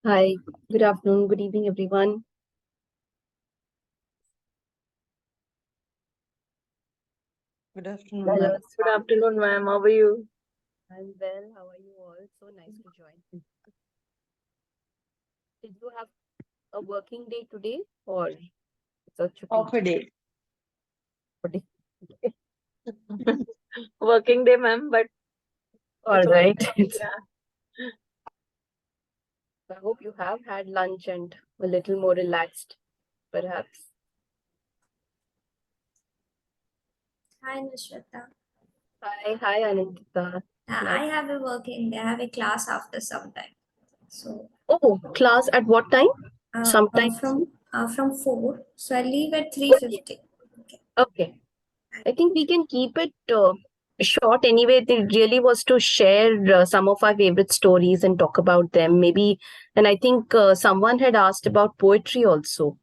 Hi, good afternoon, good evening, everyone. Good afternoon, Hello, ma'am. Good afternoon, ma'am. How are you? I'm well. How are you all? So nice to join. Did you have a working day today or it's a chutti Off a day. day? Working day, ma'am, but All it's okay. right. Yeah. I hope you have had lunch and a little more relaxed, perhaps. Hi, Nishevita. Hi, Anantita. I Nice. have a working day. I have a class after some time. So Oh, class at what time? Sometime. from 4. So I leave at Okay. 3:50. Okay. Okay. I think we can keep it short anyway. It really was to share some of our favorite stories and talk about them. Maybe, and I think someone had asked about poetry also.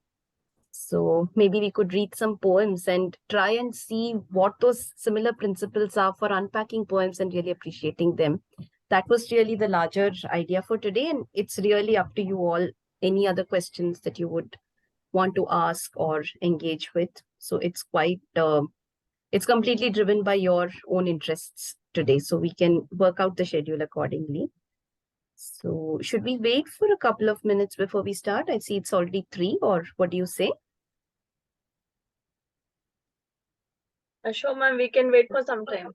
So maybe we could read some poems and try and see what those similar principles are for unpacking poems and really appreciating them. That was really the larger idea for today. And it's really up to you all. Any other questions that you would want to ask or engage with. So it's completely driven by your own interests today. So we can work out the schedule accordingly. So should we wait for a couple of minutes before we start? I see it's already 3, or what do you say? Sure, ma'am. We can wait for some time.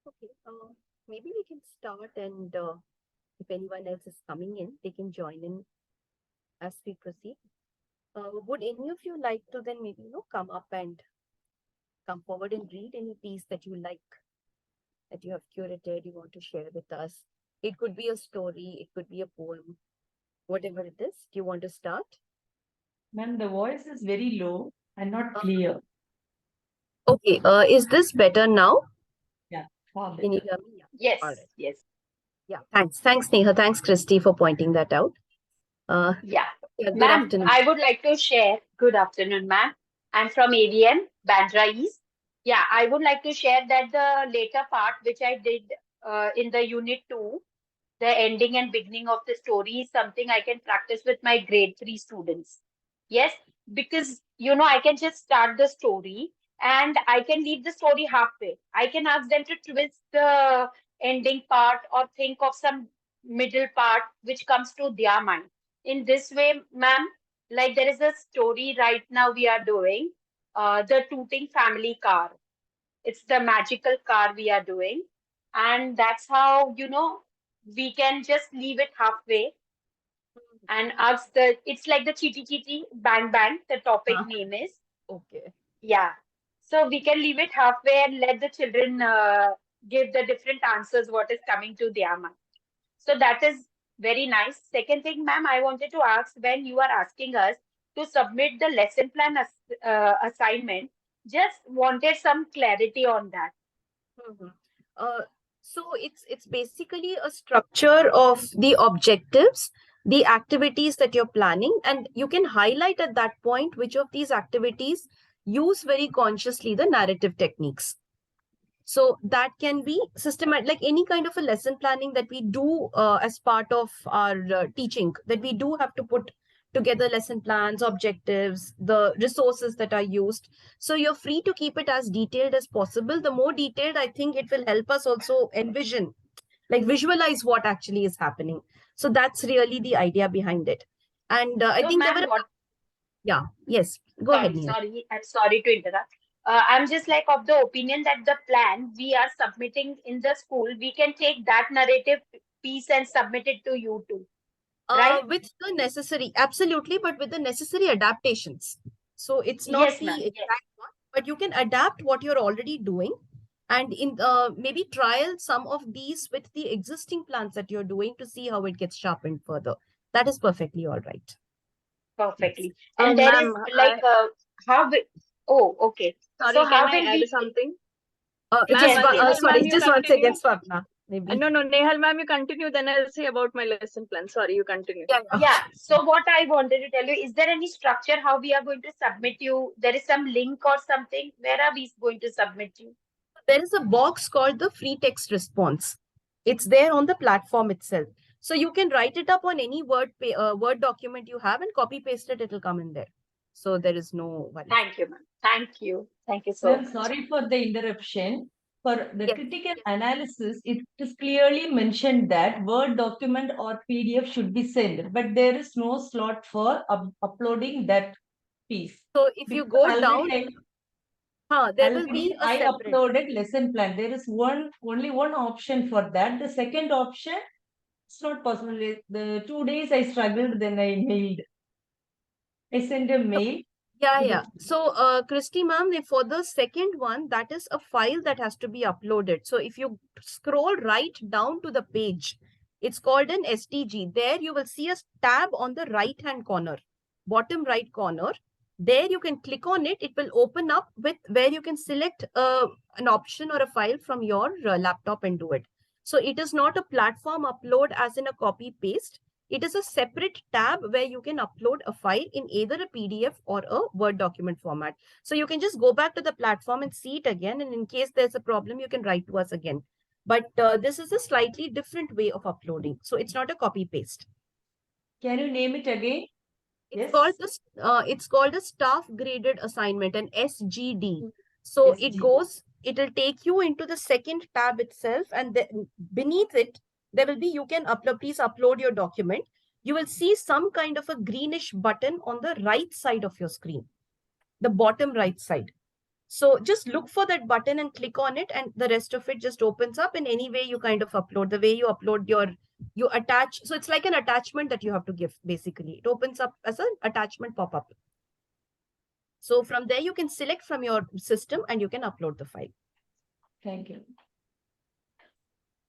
Okay, maybe we can start, and if anyone else is coming in, they can join in as we proceed. Would any of you like to then maybe come up and come forward and read any piece that you like, that you have curated, you want to share with us? It could be a story, it could be a poem, whatever it is. Do you want to start? Ma'am, the voice is very low and not Uh, clear. okay, is this better now? Yeah, far Can you better. hear me? Yeah. All Yes, right. yes. Yeah. Thanks, Neha. Thanks, Christy, for pointing that out. Uh, Yeah. yeah, good Ma'am, afternoon. I would like to share. Good afternoon, ma'am. I'm from AVN, Bandra East. Yeah, I would like to share that the later part which I did in the unit 2, the ending and beginning of the story is something I can practice with my grade 3 students. Yes, because I can just start the story and I can leave the story halfway. I can ask them to twist the ending part or think of some middle part which comes to their mind. In this way, ma'am, like there is a story right now we are doing, the Tooting family car. It's the magical car we are doing. And that's how, we can just leave it halfway and ask it's like the Chiti Chiti Bang Bang, the topic Huh? name is. Okay. Yeah. So we can leave it halfway and let the children give the different answers what is coming to their mind. So that is very nice. Second thing, ma'am, I wanted to ask when you are asking us to submit the lesson plan assignment, just wanted some clarity on that. Mhm. Uh, so it's basically a structure of the objectives. the activities that you're planning, and you can highlight at that point which of these activities use very consciously the narrative techniques. So that can be systematic, like any kind of a lesson planning that we do as part of our teaching, that we do have to put together lesson plans, objectives, the resources that are used. So you're free to keep it as detailed as possible. The more detailed, I think it will help us also envision, like visualize what actually is happening. So that's really the idea behind it. And I So, think there ma'am, were, what yeah, yes, go ahead, Neha. I'm sorry to interrupt. I'm just like of the opinion that the plan we are submitting in the school, we can take that narrative piece and submit it to you too, right? With the necessary, absolutely, but with the necessary adaptations. So it's not Yes, ma'am. the Yes. exact one, but you can adapt what you're already doing, and in maybe trial some of these with the existing plans that you're doing to see how it gets sharpened further. That is perfectly all right. Yes. Perfectly. And there is Ma'am, like how will, oh, okay. So sorry, can how I will add we, something? Just Ma'am, yes, yes. Nehal sorry, ma'am, you just one second, continue. Swapna, maybe. No, Nehal ma'am, you continue, then I'll say about my lesson plan. Sorry, you continue. Yeah, yeah. Yeah. So what I wanted to tell you, is there any structure how we are going to submit you? There is some link or something. Where are we going to submit you? There is a box called the free text response. It's there on the platform itself. So you can write it up on any Word document you have and copy paste it. It'll come in there. So there is no worry. Thank you, ma'am. Thank you. Thank you so Ma'am, much. sorry for the interruption. For the Yes. critical analysis, it is clearly mentioned that Word document or PDF should be sent, but there is no slot for uploading that piece. So if you Because go down, there will already be a I separate. uploaded lesson plan. There is only one option for that. The second option, it's not possible. The 2 days I struggled, then I mailed. I sent a mail. Yeah. So, Christy ma'am, for the second one, that is a file that has to be uploaded. So if you scroll right down to the page, it's called an STG. There you will see a tab on the right-hand corner, bottom right corner. There you can click on it. It will open up with where you can select an option or a file from your laptop and do it. So it is not a platform upload as in a copy paste. It is a separate tab where you can upload a file in either a PDF or a Word document format. So you can just go back to the platform and see it again. And in case there's a problem, you can write to us again. But this is a slightly different way of uploading. So it's not a copy paste. Can you name it again? It's Yes. called this. It's called a staff graded assignment, an SGD. So it goes. It'll take you into the second tab itself, and then beneath it there will be, you can upload. Please upload your document. You will see some kind of a greenish button on the right side of your screen, the bottom right side. So just look for that button and click on it, and the rest of it just opens up in any way you kind of upload. The way you upload you attach. So it's like an attachment that you have to give, basically. It opens up as an attachment pop-up. So from there, you can select from your system and you can upload the file. Thank you.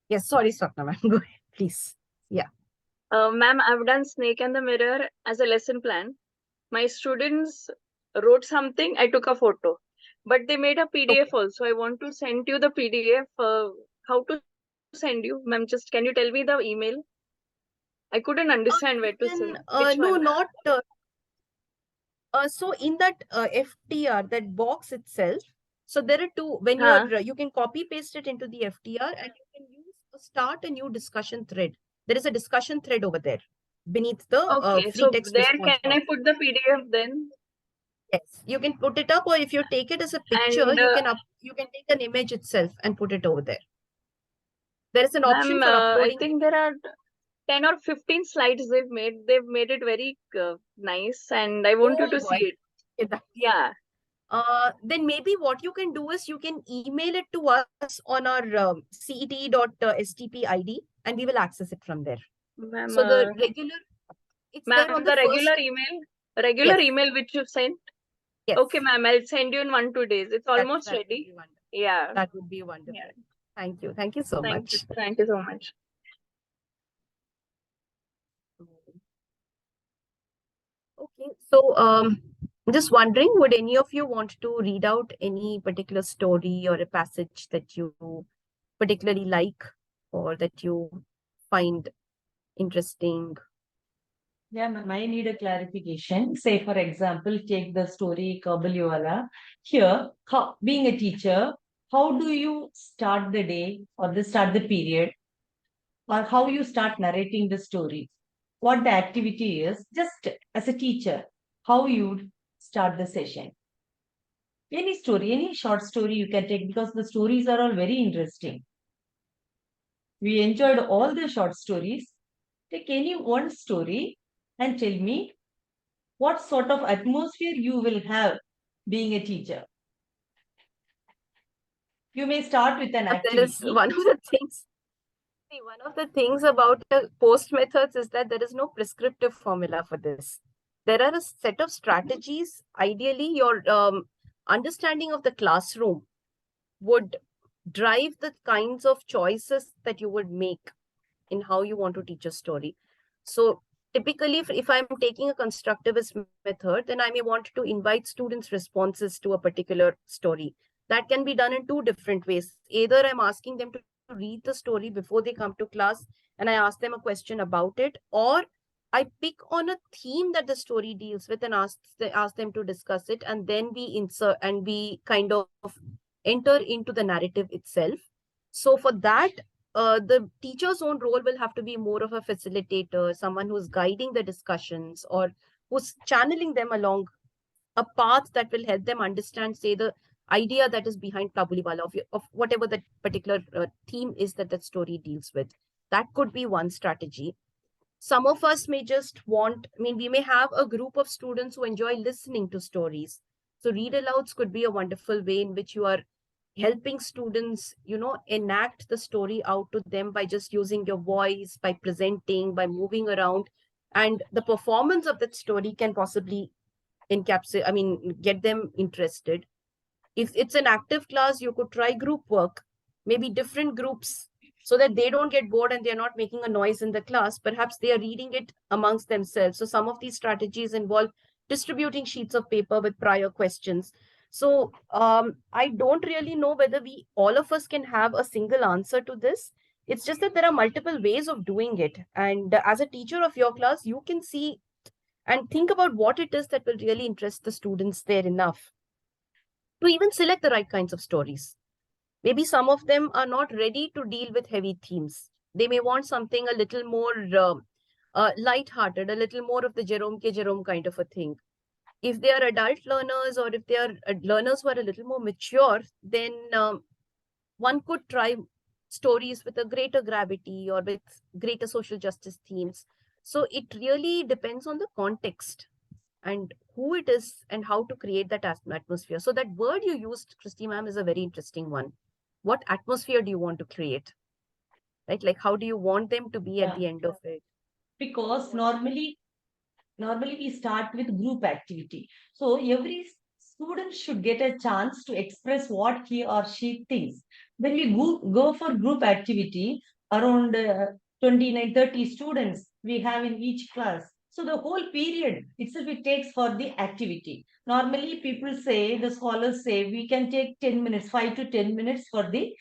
Yes, sorry, Swapna ma'am. Go ahead, please. Yeah. Ma'am, I've done Snake and the Mirror as a lesson plan. My students wrote something, I took a photo, but they made a PDF also. I want to send you the PDF. How to send you? Ma'am, just can you tell me the email? I couldn't understand where to send. Which No, one? not. So in that FTR, that box itself, so there are two, when you can copy paste it into the FTR and you can start a new discussion thread. There is a discussion thread over there beneath the Okay, free so text there response. can I put the PDF then? Yes, you can put it up, or if you take it as a picture, And you can take an image itself and put it over there. There is an option ma'am, for I uploading. think there are 10 or 15 slides they've made. They've made it very nice, and I want you to see it. Yeah. Then maybe what you can do is you can email it to us on our cet.stp ID, and we will access it from there. Ma'am, So the regular, it's there on the the regular Yes. email which you sent. Yes. Okay, ma'am, I'll send you in 1-2 days. It's almost ready. Yeah. That would be wonderful. Yeah. Thank you. Thank you so much. Thank you so much. Okay, so just wondering, would any of you want to read out any particular story or a passage that you particularly like or that you find interesting? Yeah, I need a clarification. Say, for example, take the story Kabuliwala. Here, being a teacher, how do you start the day or start the period, or how you start narrating the story? What the activity is, just as a teacher, how you start the session. Any story, any short story you can take, because the stories are all very interesting. We enjoyed all the short stories. Take any one story and tell me what sort of atmosphere you will have being a teacher. You may start with an There is activity. one of the things. See, one of the things about the post methods is that there is no prescriptive formula for this. There are a set of strategies. Ideally, your understanding of the classroom would drive the kinds of choices that you would make in how you want to teach a story. So typically, if I'm taking a constructivist method, then I may want to invite students' responses to a particular story. That can be done in two different ways. Either I'm asking them to read the story before they come to class and I ask them a question about it, or I pick on a theme that the story deals with and ask them to discuss it, and then we insert and we kind of enter into the narrative itself. So for that, the teacher's own role will have to be more of a facilitator, someone who's guiding the discussions or who's channeling them along a path that will help them understand, say, the idea that is behind Kabuliwala, of whatever that particular theme is that that story deals with. That could be one strategy. Some of us may just want, I mean, we may have a group of students who enjoy listening to stories. So read alouds could be a wonderful way in which you are helping students, enact the story out to them by just using your voice, by presenting, by moving around. And the performance of that story can possibly get them interested. If it's an active class, you could try group work, maybe different groups, so that they don't get bored and they're not making a noise in the class. Perhaps they are reading it amongst themselves. So some of these strategies involve distributing sheets of paper with prior questions. So I don't really know whether all of us can have a single answer to this. It's just that there are multiple ways of doing it. And as a teacher of your class, you can see and think about what it is that will really interest the students there enough to even select the right kinds of stories. Maybe some of them are not ready to deal with heavy themes. They may want something a little more light-hearted, a little more of the Jerome K. Jerome kind of a thing. If they are adult learners, or if they are learners who are a little more mature, then one could try stories with a greater gravity or with greater social justice themes. So it really depends on the context and who it is and how to create that atmosphere. So that word you used, Christy ma'am, is a very interesting one. What atmosphere do you want to create? Right? Like, how do you want them to be at the end of it? Because normally we start with group activity. So every student should get a chance to express what he or she thinks. When we go for group activity, around 29, 30 students we have in each class. So the whole period itself it takes for the activity. Normally people say, the scholars say, we can take 10 minutes, 5 to 10 minutes for the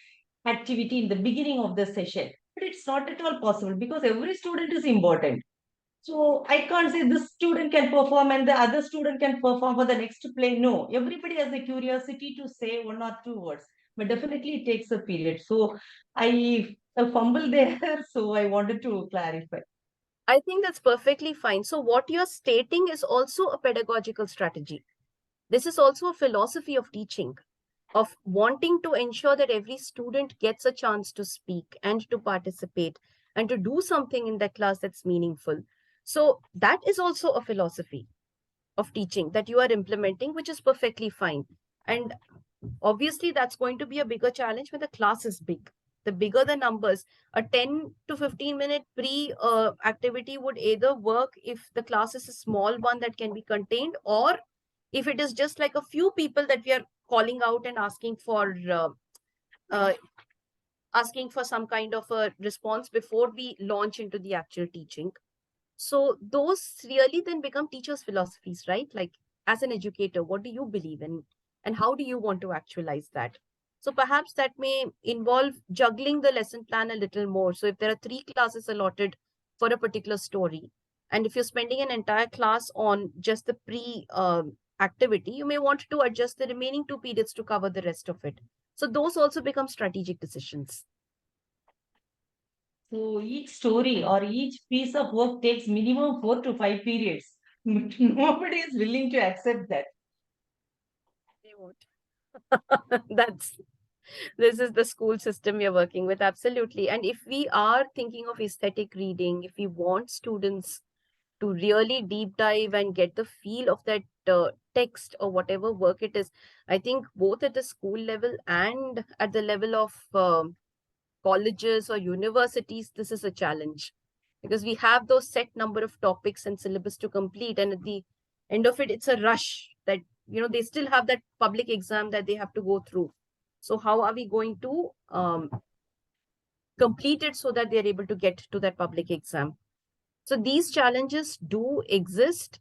activity in the beginning of the session. But it's not at all possible because every student is important. So I can't say this student can perform and the other student can perform for the next play. No, everybody has a curiosity to say one or two words, but definitely it takes a period. So I fumble there, so I wanted to clarify. I think that's perfectly fine. So what you're stating is also a pedagogical strategy. This is also a philosophy of teaching, of wanting to ensure that every student gets a chance to speak and to participate and to do something in the class that's meaningful. So that is also a philosophy of teaching that you are implementing, which is perfectly fine. And obviously, that's going to be a bigger challenge when the class is big. The bigger the numbers, a 10 to 15-minute pre activity would either work if the class is a small one that can be contained, or if it is just like a few people that we are calling out and uh, asking for some kind of a response before we launch into the actual teaching. So those really then become teachers' philosophies, right? Like, as an educator, what do you believe in and how do you want to actualize that? So perhaps that may involve juggling the lesson plan a little more. So if there are 3 classes allotted for a particular story, And if you're spending an entire class on just the pre activity, you may want to adjust the remaining 2 periods to cover the rest of it. So those also become strategic decisions. So each story or each piece of work takes minimum 4 to 5 periods. But nobody is willing to accept that. They won't. This is the school system we are working with, absolutely. And if we are thinking of aesthetic reading, if we want students to really deep dive and get the feel of that text or whatever work it is, I think both at the school level and at the level of colleges or universities, this is a challenge, because we have those set number of topics and syllabus to complete, and at the end of it, it's a rush that they still have that public exam that they have to go through. So how are we going to complete it so that they're able to get to that public exam? So these challenges do exist.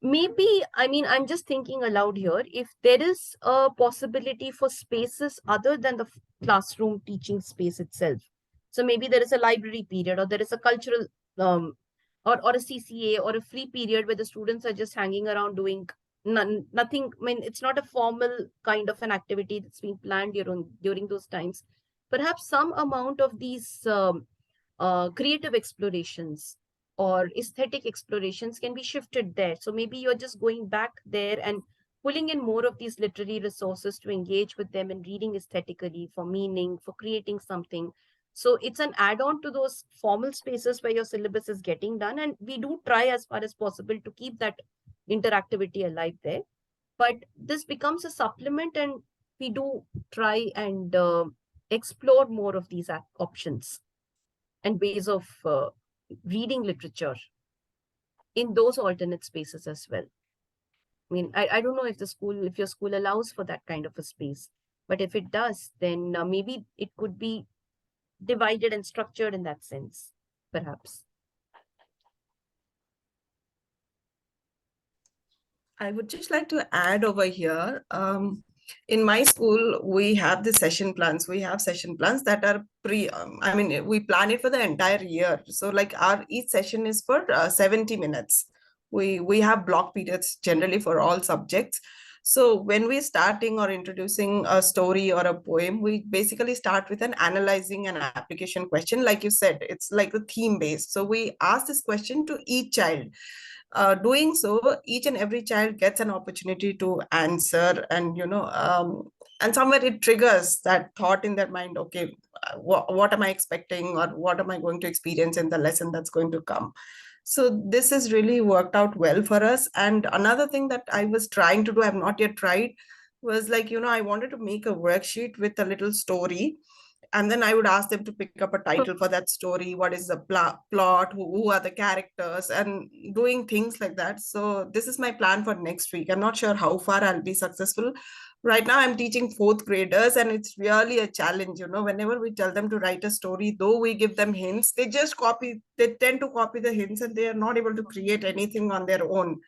Maybe, I'm just thinking aloud here, if there is a possibility for spaces other than the classroom teaching space itself. So maybe there is a library period, or there is a cultural or a CCA or a free period where the students are just hanging around doing nothing. It's not a formal kind of an activity that's being planned during those times. Perhaps some amount of these creative explorations or aesthetic explorations can be shifted there. So maybe you're just going back there and pulling in more of these literary resources to engage with them and reading aesthetically for meaning, for creating something. So it's an add-on to those formal spaces where your syllabus is getting done. And we do try as far as possible to keep that interactivity alive there. But this becomes a supplement, and we do try and explore more of these options and ways of reading literature in those alternate spaces as well. I don't know if your school allows for that kind of a space, but if it does, then maybe it could be divided and structured in that sense, perhaps. I would just like to add over here. In my school, we have the session plans. We have session plans that are we plan it for the entire year. So like each session is for 70 minutes. We have block periods generally for all subjects. So when we're starting or introducing a story or a poem, we basically start with an analyzing and application question. Like you said, it's like a theme based. So we ask this question to each child. Doing so, each and every child gets an opportunity to answer, and and somewhere it triggers that thought in their mind. Okay, what am I expecting, or what am I going to experience in the lesson that's going to come? So this has really worked out well for us. And another thing that I was trying to do, I've not yet tried, was like, I wanted to make a worksheet with a little story, and then I would ask them to pick up a title for that story. What is the plot? Who are the characters? And doing things like that. So this is my plan for next week. I'm not sure how far I'll be successful. Right now, I'm teaching 4th graders, and it's really a challenge. Whenever we tell them to write a story, though we give them hints, they tend to copy the hints, and they are not able to create anything on their own.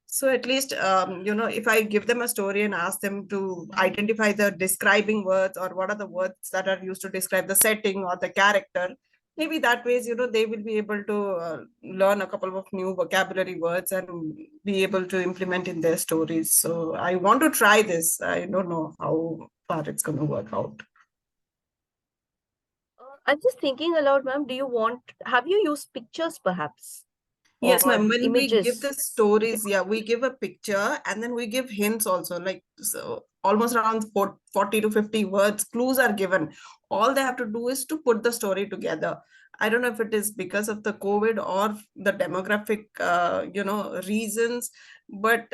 So at least, if I give them a story and ask them to identify the describing words, or what are the words that are used to describe the setting or the character, maybe that ways, they will be able to learn a couple of new vocabulary words and be able to implement in their stories. So I want to try this. I don't know how far it's going to work out. I'm just thinking aloud, ma'am. Have you used pictures perhaps? Yes, ma'am. When we give Images? the stories, yeah, we give a picture, and then we give hints also, like, so almost around 40 to 50 words, clues are given. All they have to do is to put the story together. I don't know if it is because of the COVID or the demographic, reasons, but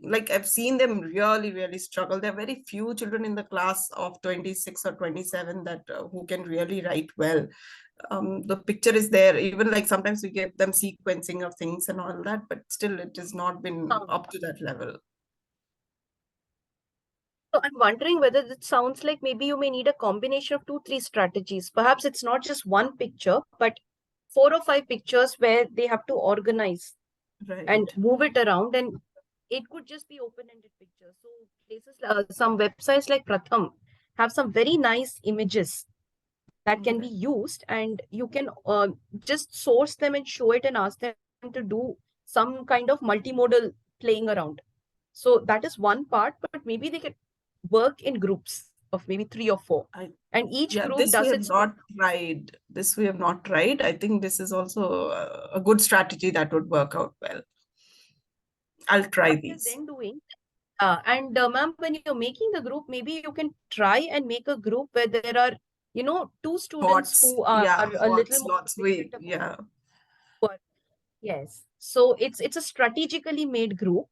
like I've seen them really, really struggle. There are very few children in the class of 26 or 27 that who can really write well. The picture is there. Even like sometimes we give them sequencing of things and all that, but still it has not been up to that level. So I'm wondering whether it sounds like maybe you may need a combination of 2-3 strategies. Perhaps it's not just one picture, but 4 or 5 pictures where they have to organize and move it around, and it could just be open-ended pictures. So places, some websites like Pratham have some very nice images that can be used, and you can just source them and show it and ask them to do some kind of multimodal playing around. So that is one part, but maybe they can work in groups of maybe 3 or 4. And each Yeah, group this we does have its not tried. This we have not tried. I think this is also a good strategy that would work out well. I'll try what we are these. then doing. And ma'am, when you're making the group, maybe you can try and make a group where there are, 2 students Hots, who are yeah, a little hots, more lots. proficient about Yeah, Yes. So it's a strategically made group.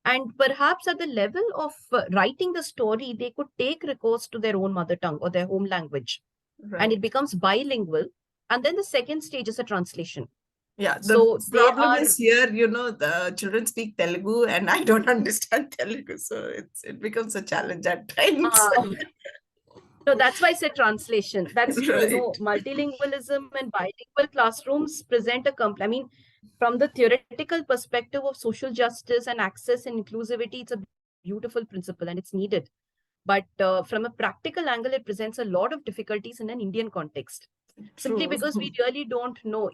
And perhaps at the level of writing the story, they could take recourse to their own mother tongue or their home language. And it right. becomes bilingual. And then the second stage is a translation. Yeah, the So they problem are is here, the children speak Telugu and I don't understand Telugu. So it becomes a challenge at times. no, that's why I said translation. That's true. Right. Multilingualism and bilingual classrooms present I mean, from the theoretical perspective of social justice and access and inclusivity, it's a beautiful principle and it's needed. But from a practical angle, it presents a lot of difficulties in an Indian context. Simply True. because we really don't know.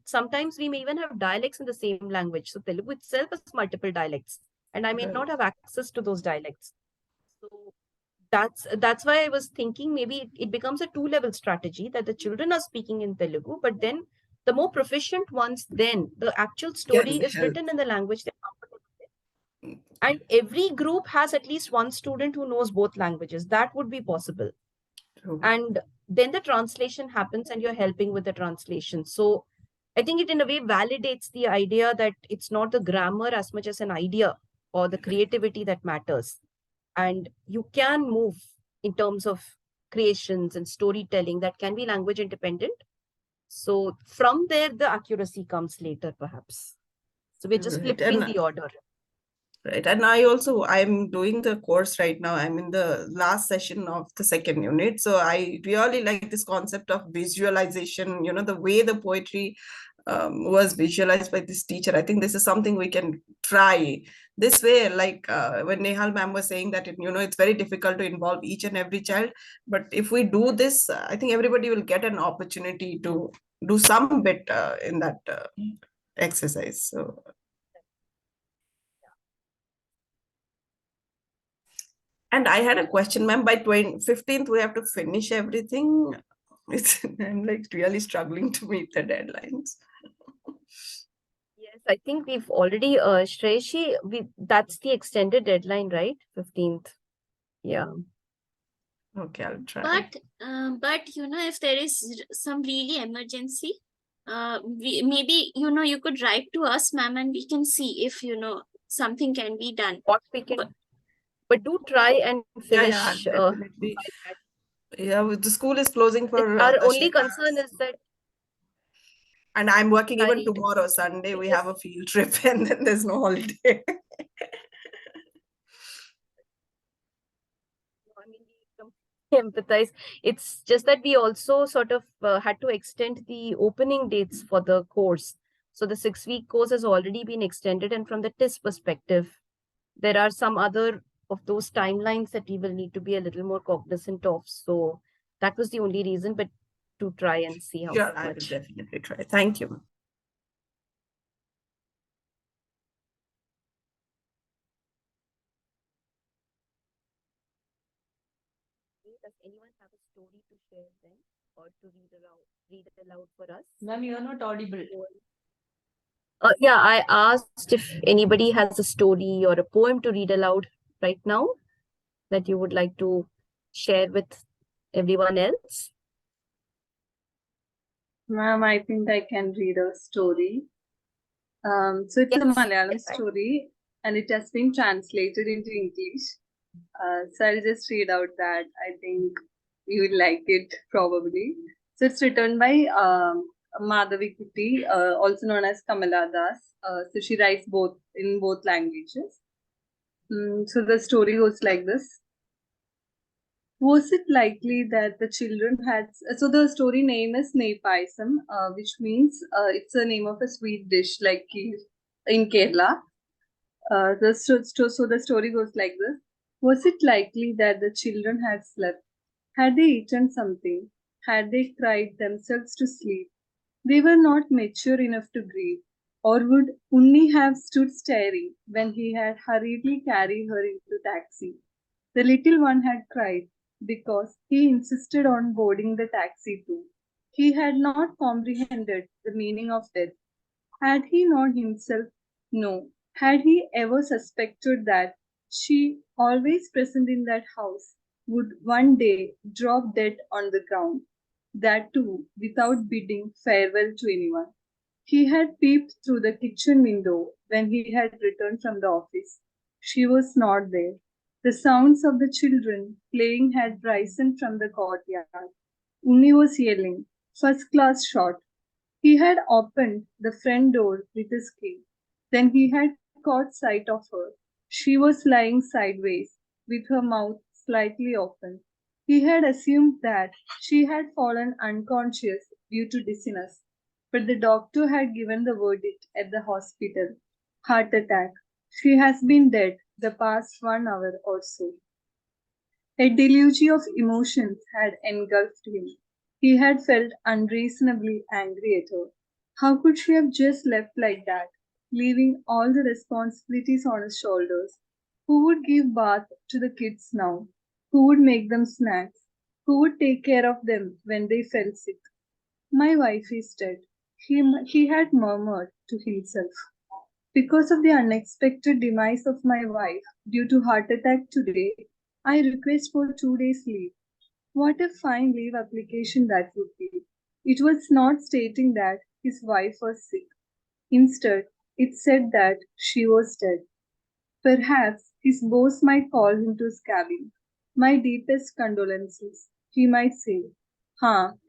Sometimes we may even have dialects in the same language. So Telugu itself has multiple dialects, and I may Right. not have access to those dialects. So that's why I was thinking maybe it becomes a 2-level strategy that the children are speaking in Telugu, but then the more proficient ones, then the actual story Can is help. written in the language they're comfortable with. And every group has at least one student who knows both languages. That would be possible. True. And then the translation happens and you're helping with the translation. So I think it in a way validates the idea that it's not the grammar as much as an idea or the creativity that matters. And you can move in terms of creations and storytelling that can be language independent. So from there, the accuracy comes later, perhaps. So we're just Right. flipping And the order. right. And I'm doing the course right now. I'm in the last session of the second unit. So I really like this concept of visualization, the way the poetry was visualized by this teacher. I think this is something we can try this way. Like when Nehal ma'am was saying that, it's very difficult to involve each and every child. But if we do this, I think everybody will get an opportunity to do some bit in that exercise. So and I had a question, ma'am. By 15th, we have to finish everything. I'm like really struggling to meet the deadlines. Yes, I think we've already, Shreyashi, that's the extended deadline, right? 15th. Yeah. Okay, I'll try. But if there is some really emergency, maybe you could write to us, ma'am, and we can see if something can be done. What we can, but do try and finish. Yeah, definitely. Yeah, the school is closing for Our the only Shreya. concern is that. And I'm working even Right. tomorrow, Sunday. We have a field trip, and then there's no holiday. I mean, we empathize. It's just that we also sort of had to extend the opening dates for the course. So the 6-week course has already been extended, and from the TIS perspective, there are some other of those timelines that we will need to be a little more cognizant of. So that was the only reason, but to try and see how Sure, I will much. definitely try. Thank you. Does anyone have a story to share then or to read aloud for us? Ma'am, you are not audible. Yeah, I asked if anybody has a story or a poem to read aloud right now that you would like to share with everyone else. Ma'am, I think I can read a story. So it's a Yes. Malayalam story and it has been translated into English. So I'll just read out that. I think you will like it probably. So it's written by Madhavi Kuti, also known as Kamala Das. So she writes in both languages. So the story goes like this. Was it likely that the children had? So the story name is Ney Paisam, which means it's a name of a sweet dish like in Kerala. So the story goes like this. Was it likely that the children had slept? Had they eaten something? Had they cried themselves to sleep? They were not mature enough to grieve. Or would Unni have stood staring when he had hurriedly carried her into taxi? The little one had cried because he insisted on boarding the taxi too. He had not comprehended the meaning of death. Had he not himself? No. Had he ever suspected that she, always present in that house, would one day drop dead on the ground? That too, without bidding farewell to anyone. He had peeped through the kitchen window when he had returned from the office. She was not there. The sounds of the children playing had risen from the courtyard. Unni was yelling, "First class shot." He had opened the front door with his key. Then he had caught sight of her. She was lying sideways, with her mouth slightly open. He had assumed that she had fallen unconscious due to dizziness, but the doctor had given the verdict at the hospital: heart attack. She has been dead the past 1 hour or so. A deluge of emotions had engulfed him. He had felt unreasonably angry at her. How could she have just left like that, leaving all the responsibilities on his shoulders? Who would give bath to the kids now? Who would make them snacks? Who would take care of them when they fell sick? My wife is dead, he had murmured to himself. Because of the unexpected demise of my wife due to heart attack today, I request for 2 days leave. What a fine leave application that would be. It was not stating that his wife was sick. Instead, it said that she was dead. Perhaps his boss might call him to his cabin. My deepest condolences, he might say.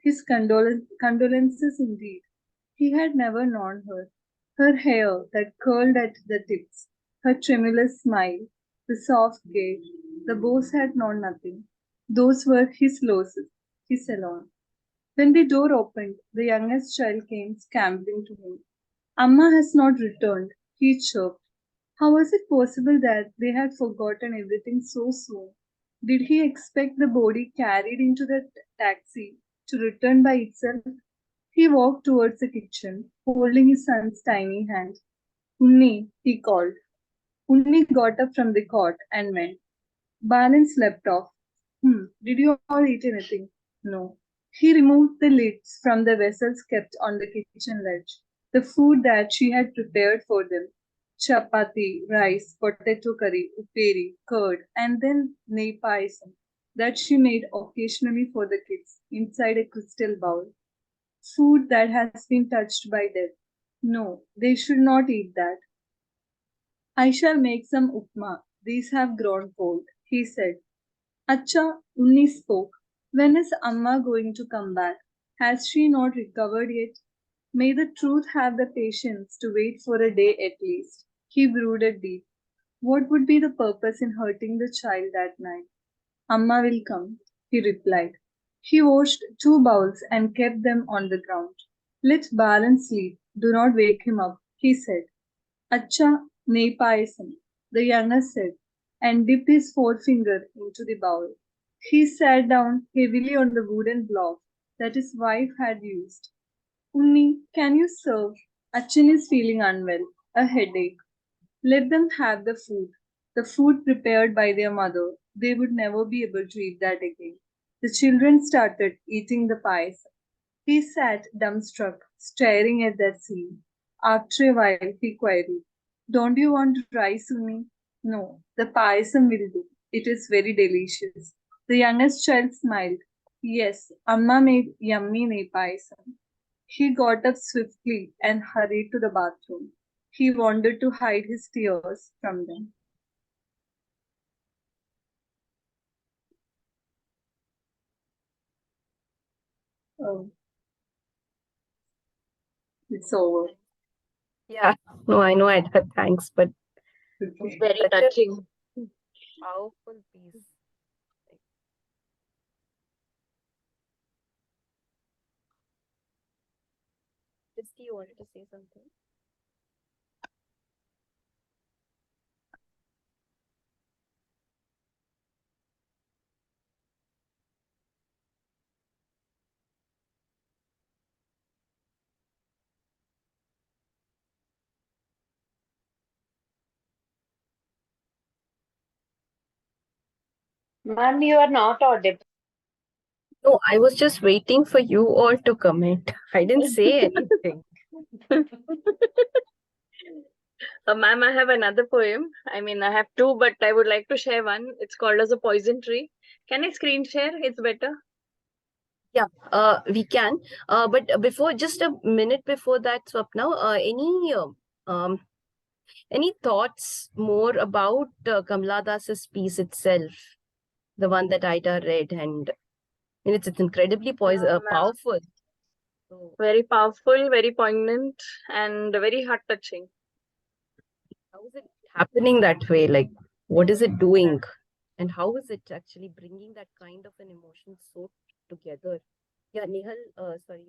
His condolences indeed. He had never known her. Her hair that curled at the tips, her tremulous smile, the soft gait, the boss had known nothing. Those were his losses, his alone. When the door opened, the youngest child came scambling to him. Amma has not returned, he chirped. How was it possible that they had forgotten everything so soon? Did he expect the body carried into the taxi to return by itself? He walked towards the kitchen, holding his son's tiny hand. Unni, he called. Unni got up from the cot and went. Balance leapt off. Did you all eat anything? No. He removed the lids from the vessels kept on the kitchen ledge. The food that she had prepared for them: chapati, rice, potato curry, uperi, curd, and then nei payasam that she made occasionally for the kids inside a crystal bowl. Food that has been touched by death. No, they should not eat that. I shall make some upma. These have grown cold, he said. Acha, Unni spoke. When is Amma going to come back? Has she not recovered yet? May the truth have the patience to wait for a day at least. He brooded deep. What would be the purpose in hurting the child that night? Amma will come, he replied. He washed 2 bowls and kept them on the ground. Let Balan sleep. Do not wake him up, he said. Acha, nei payasam, the younger said, and dipped his forefinger into the bowl. He sat down heavily on the wooden block that his wife had used. Unni, can you serve? Achin is feeling unwell, a headache. Let them have the food prepared by their mother. They would never be able to eat that again. The children started eating the pies. He sat dumbstruck, staring at that scene. After a while, he queried, Don't you want rice, Umi? No, the payasam will do. It is very delicious. The youngest child smiled. Yes, Amma made yummy nei payasam. He got up swiftly and hurried to the bathroom. He wanted to hide his tears from them. Oh, it's over. Yeah, no, I know I had thanks, but It was Okay. very such a touching. powerful piece. Christy, you wanted to say something? Ma'am, you are not audible. No, I was just waiting for you all to comment. I didn't say anything. Ma'am, I have another poem. I mean, I have two, but I would like to share one. It's called as a poison tree. Can I screen share? It's better. Yeah, we can. But before, just a minute before that, Swapna, any thoughts more about Kamala Das's piece itself, the one that Ida read, and it's incredibly Ma'am, powerful. So very powerful, very poignant, and very heart touching. how is it happening that way? Like, what is it doing? And how is it actually bringing that kind of an emotion so together? Yeah, Nihal, sorry,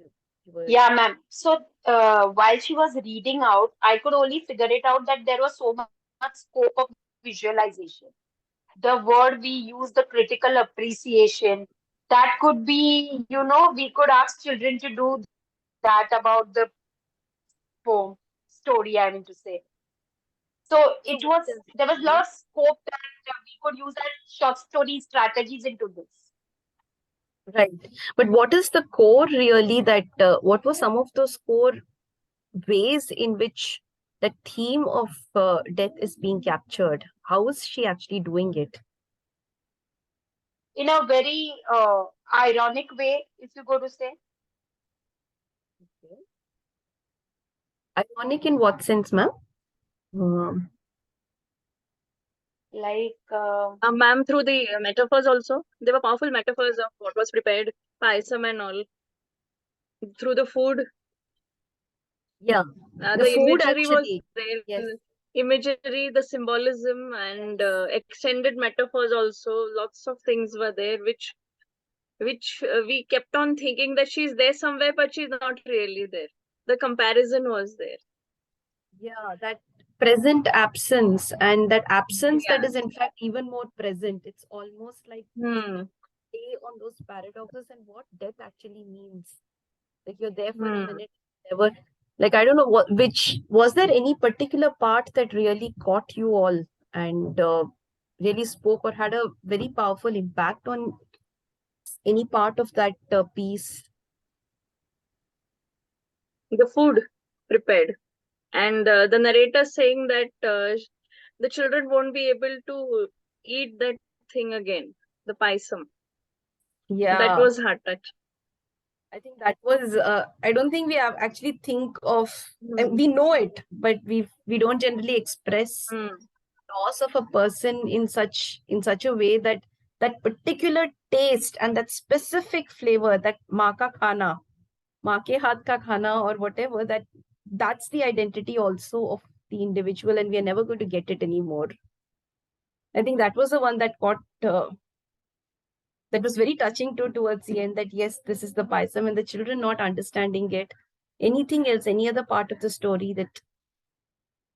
you were. Yeah, ma'am. So, while she was reading out, I could only figure it out that there was so much scope of visualization. The word we use, the critical appreciation, that could be, we could ask children to do that about the poem story, I mean to say. So So it what was, does there was a lot of scope that we could use as short story strategies into this. right? But what is the core really that, what were some of those core ways in which the theme of death is being captured? How is she actually doing it? In a very ironic way, if you go to say. Okay. Ironic in what sense, ma'am? Um, Like, Ma'am, through the metaphors also, there were powerful metaphors of what was prepared, paisam and all. Through the food, yeah, the the food imagery was actually. there. Yes. Imagery, the symbolism, and extended metaphors also. Lots of things were there, which we kept on thinking that she's there somewhere, but she's not really there. The comparison was there. Yeah, that present absence and that absence that Yeah. is in fact even more present. It's almost like Hmm. play on those paradoxes and what death actually means. Like you're there for a Hmm. minute, never. Like I don't know which was there any particular part that really caught you all and really spoke or had a very powerful impact on any part of that piece? The food prepared, and the narrator saying that the children won't be able to eat that thing again, the paisam. That Yeah, was heart touch. I think that was. I don't think we have actually think of. Hmm. We know it, but we don't generally express Hmm. loss of a person in such a way that that particular taste and that specific flavor, that maa ka khana, maa ke haath ka khana, or whatever, that's the identity also of the individual, and we are never going to get it anymore. I think that was the one that caught. That was very touching too towards the end. That yes, this is the paisam, and the children not understanding it. Anything else, any other part of the story that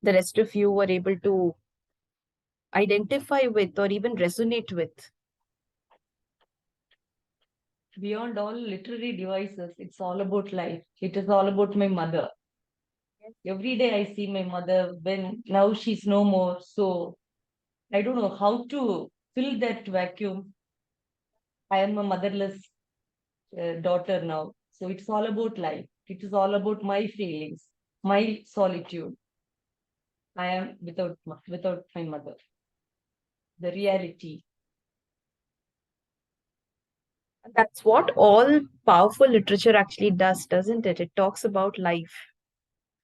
the rest of you were able to identify with or even resonate with? Beyond all literary devices, it's all about life. It is all about my mother. Every day I see my mother when now she's no more. So I don't know how to fill that vacuum. I am a motherless daughter now. So it's all about life. It is all about my feelings, my solitude. I am without my mother. The reality. That's what all powerful literature actually does, doesn't it? It talks about life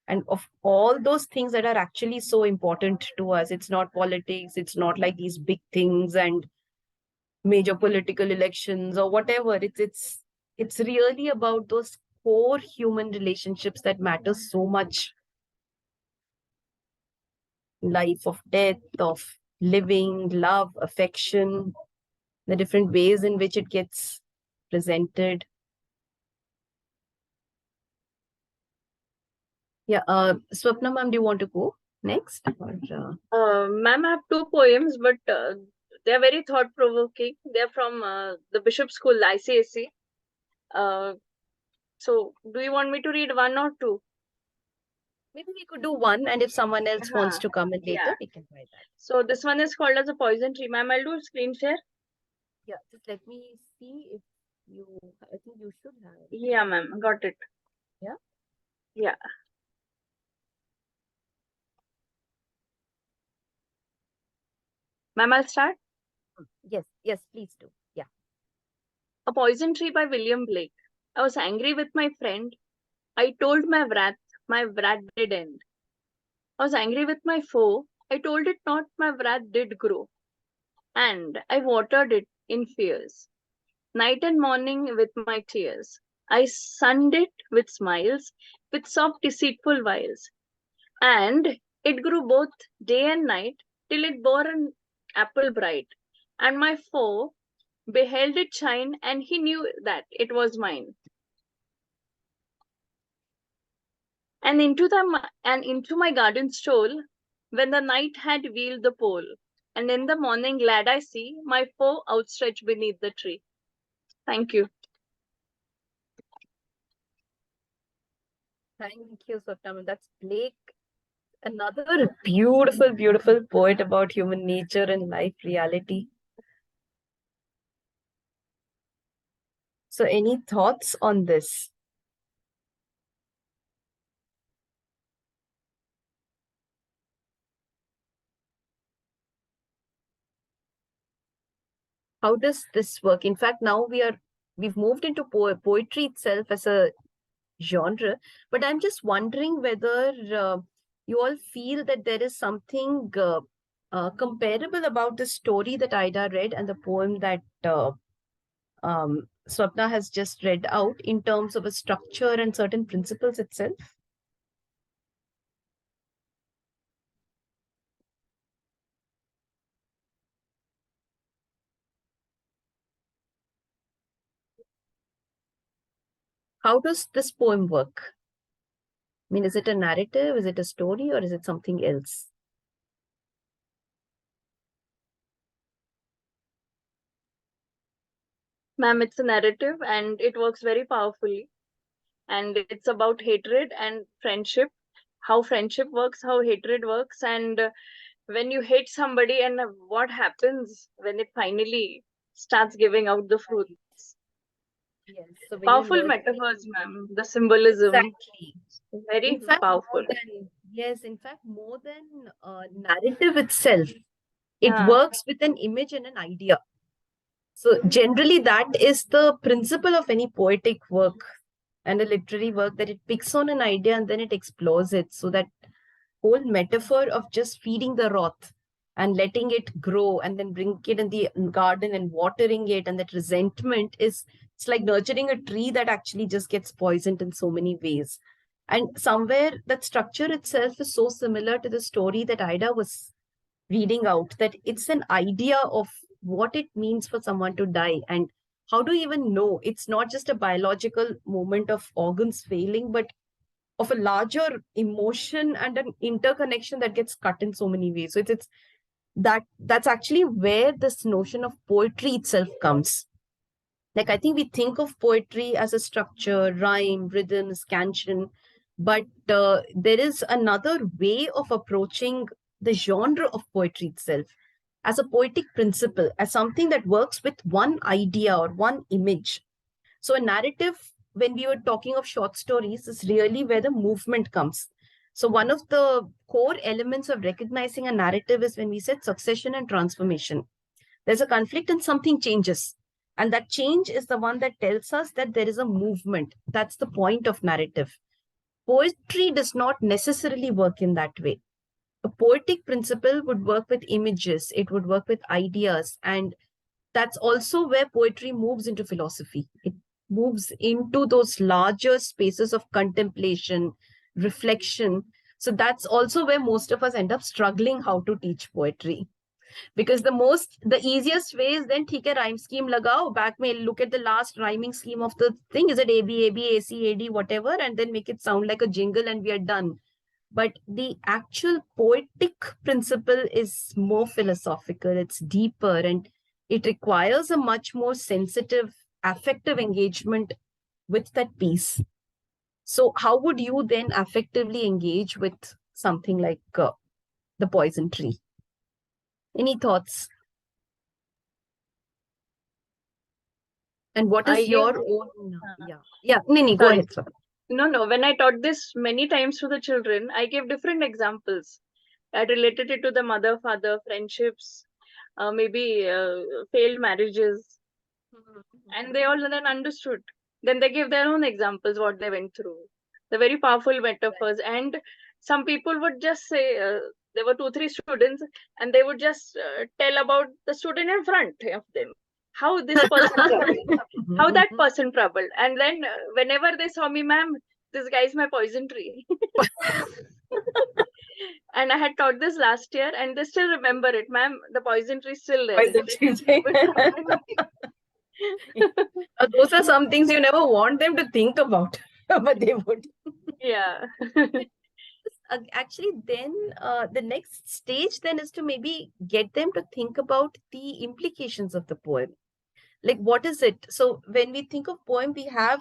and of all those things that are actually so important to us. It's not politics, it's not like these big things and major political elections or whatever. It's really about those core human relationships that matter so much. Life, of death, of living, love, affection, the different ways in which it gets presented. Yeah, Swapna ma'am, do you want to go next? Ma'am, I have two poems, but they are very thought provoking. They are from the Bishop School, ICSE. So, do you want me to read one or two? Maybe we could do one, and if someone else wants to come in later, Yeah. we can try that. So, this one is called as a poison tree. Ma'am, I'll do screen share. Yeah, just let me see if you, I think you should have. Yeah, ma'am, got it. Yeah? Yeah. Ma'am, I'll start. Yes, yes, please do. Yeah. A Poison Tree by William Blake. I was angry with my friend. I told my wrath did end. I was angry with my foe. I told it not, my wrath did grow. And I watered it in fears. Night and morning with my tears. I sunned it with smiles, with soft deceitful wiles. And it grew both day and night, till it bore an apple bright. And my foe beheld it shine, and he knew that it was mine. And into my garden stole, when the night had wheeled the pole. And in the morning glad I see my foe outstretched beneath the tree. Thank you. Thank you, Swapna. That's Blake. Another beautiful, beautiful poet about human nature and life reality. So, any thoughts on this? How does this work? In fact, now we've moved into poetry itself as a genre, but I'm just wondering whether you all feel that there is something comparable about the story that Ida read and the poem that Swapna has just read out in terms of a structure and certain principles itself. How does this poem work? I mean, is it a narrative? Is it a story? Or is it something else? Ma'am, it's a narrative and it works very powerfully. And it's about hatred and friendship, how friendship works, how hatred works, and when you hate somebody and what happens when it finally starts giving out the fruits. Yes. So when you Powerful nurture metaphors, ma'am. The symbolism, exactly. very In fact, powerful. more than narrative itself, it Yeah. works with an image and an idea. So generally, that is the principle of any poetic work and a literary work, that it picks on an idea and then it explores it. So that whole metaphor of just feeding the wrath and letting it grow and then bring it in the garden and watering it, and that resentment is, it's like nurturing a tree that actually just gets poisoned in so many ways. And somewhere that structure itself is so similar to the story that Ida was reading out, that it's an idea of what it means for someone to die. And how do you even know it's not just a biological moment of organs failing, but of a larger emotion and an interconnection that gets cut in so many ways. So it's that's actually where this notion of poetry itself comes. Like, I think we think of poetry as a structure, rhyme, rhythm, scansion, but there is another way of approaching the genre of poetry itself as a poetic principle, as something that works with one idea or one image. So, a narrative, when we were talking of short stories, is really where the movement comes. So, one of the core elements of recognizing a narrative is when we said succession and transformation. There's a conflict and something changes. And that change is the one that tells us that there is a movement. That's the point of narrative. Poetry does not necessarily work in that way. A poetic principle would work with images, it would work with ideas, and that's also where poetry moves into philosophy. It moves into those larger spaces of contemplation, reflection. So that's also where most of us end up struggling how to teach poetry. Because the easiest way is then, theek hai, rhyme scheme lagao, back mein look at the last rhyming scheme of the thing. Is it A, B, A, B, A, C, A, D, whatever, and then make it sound like a jingle and we are done. But the actual poetic principle is more philosophical, it's deeper, and it requires a much more sensitive, affective engagement with that piece. So, how would you then affectively engage with something like the poison tree? Any thoughts? And what I is your gave- own? Yeah. Nini, go Sorry. ahead. Sir. No. When I taught this many times to the children, I gave different examples. I related it to the mother, father, friendships, maybe failed marriages, and they all then understood. Then they gave their own examples, what they went through. The very powerful metaphors. And some people would just say, there were 2, 3 students, and they would just tell about the student in front of them. How this person troubled, how that person troubled. And then whenever they saw me, ma'am, this guy is my poison tree. And I had taught this last year, and they still remember it, ma'am. The poison tree is still there. Those are some things you never want them to think about, but they would. Yeah. Actually, then the next stage then is to maybe get them to think about the implications of the poem. Like, what is it? So when we think of poem, we have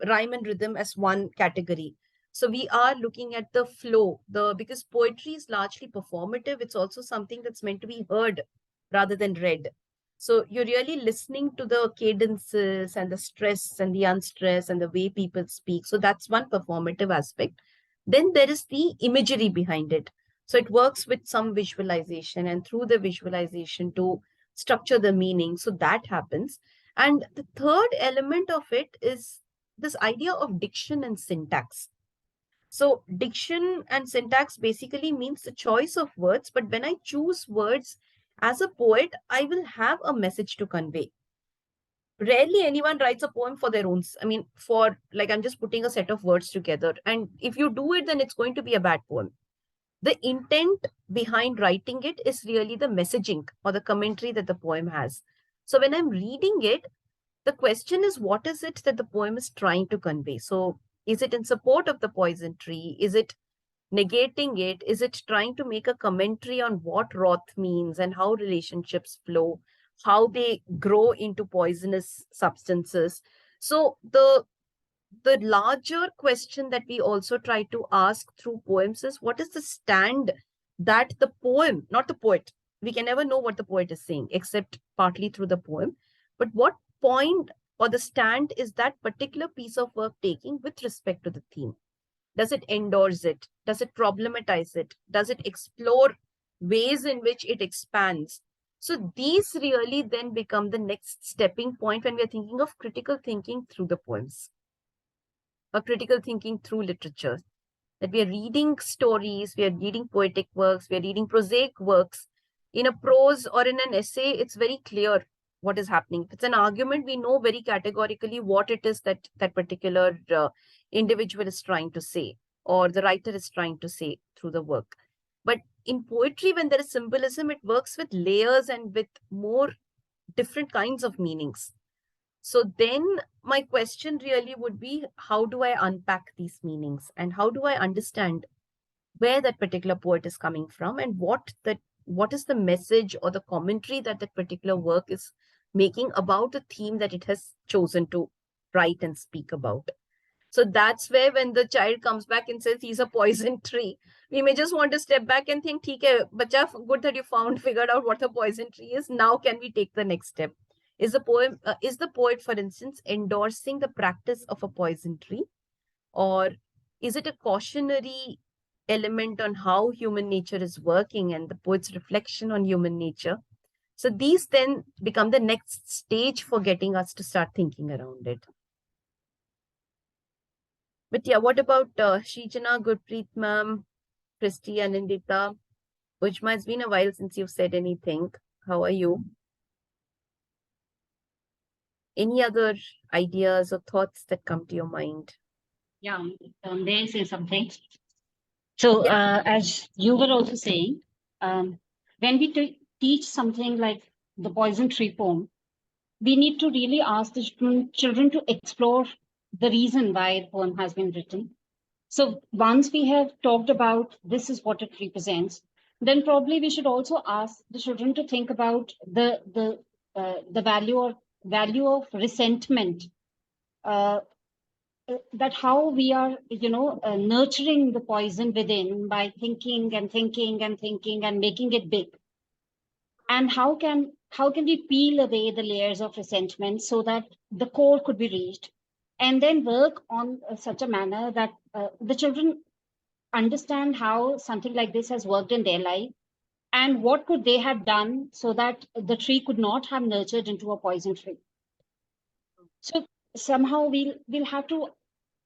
rhyme and rhythm as one category. So we are looking at the flow, because poetry is largely performative. It's also something that's meant to be heard rather than read. So you're really listening to the cadences and the stress and the unstress and the way people speak. So that's one performative aspect. Then there is the imagery behind it. So it works with some visualization, and through the visualization to structure the meaning. So that happens. And the third element of it is this idea of diction and syntax. So diction and syntax basically means the choice of words, but when I choose words as a poet, I will have a message to convey. Rarely anyone writes a poem for their own. I mean, for like, I'm just putting a set of words together. And if you do it, then it's going to be a bad poem. The intent behind writing it is really the messaging or the commentary that the poem has. So when I'm reading it, the question is, what is it that the poem is trying to convey? So is it in support of the poison tree? Is it negating it? Is it trying to make a commentary on what wrath means and how relationships flow, how they grow into poisonous substances? So the larger question that we also try to ask through poems is, what is the stand that the poem, not the poet, we can never know what the poet is saying except partly through the poem, but what point or the stand is that particular piece of work taking with respect to the theme? Does it endorse it? Does it problematize it? Does it explore ways in which it expands? So these really then become the next stepping point when we are thinking of critical thinking through the poems, or critical thinking through literature. That we are reading stories, we are reading poetic works, we are reading prosaic works. In a prose or in an essay, it's very clear what is happening. If it's an argument, we know very categorically what it is that that particular individual is trying to say, or the writer is trying to say through the work. But in poetry, when there is symbolism, it works with layers and with more different kinds of meanings. So then my question really would be, how do I unpack these meanings, and how do I understand where that particular poet is coming from, and what is the message or the commentary that that particular work is making about the theme that it has chosen to write and speak about. So that's where, when the child comes back and says he's a poison tree, we may just want to step back and think, "Theek hai, bacha, good that you figured out what a poison tree is. Now can we take the next step? Is the poet, for instance, endorsing the practice of a poison tree, or is it a cautionary element on how human nature is working and the poet's reflection on human nature?" So these then become the next stage for getting us to start thinking around it. But yeah, what about Srijana, Gurpreet ma'am, Christy, Anindita? Ujma, it's been a while since you've said anything. How are you? Any other ideas or thoughts that come to your mind? Yeah, may I say something? So, as you were also saying, when we teach something like the poison tree poem, we need to really ask the children to explore the reason why the poem has been written. So once we have talked about this is what it represents, then probably we should also ask the children to think about the value of resentment. That how we are, nurturing the poison within by thinking and thinking and thinking and making it big. And how can how can we peel away the layers of resentment so that the core could be reached, and then work on such a manner that the children understand how something like this has worked in their life, and what could they have done so that the tree could not have nurtured into a poison tree. So somehow we'll have to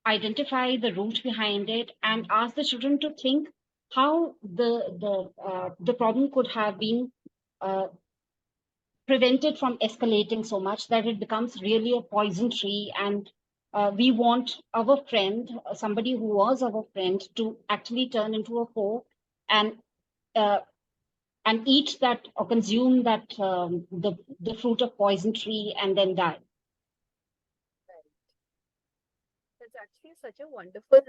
identify the root behind it and ask the children to think how the problem could have been uh, prevented from escalating so much that it becomes really a poison tree. And we want our friend, somebody who was our friend, to actually turn into a foe and uh, eat that or consume that the fruit of poison tree and then die. That's actually such a wonderful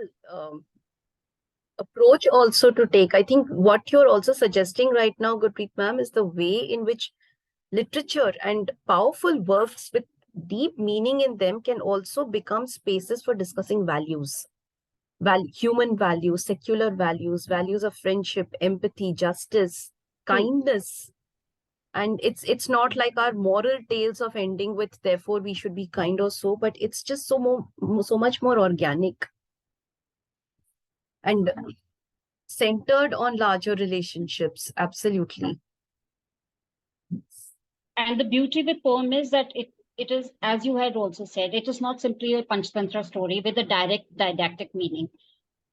approach also to take. I think what you're also suggesting right now, Gurpreet ma'am, is the way in which literature and powerful works with deep meaning in them can also become spaces for discussing values, human values, secular values, values of friendship, empathy, justice, kindness. And it's not like our moral tales of ending with therefore we should be kind or so, but it's just so much more organic and centered on larger relationships. Absolutely. And the beauty with poem is that it is, as you had also said, it is not simply a Panchtantra story with a direct didactic meaning.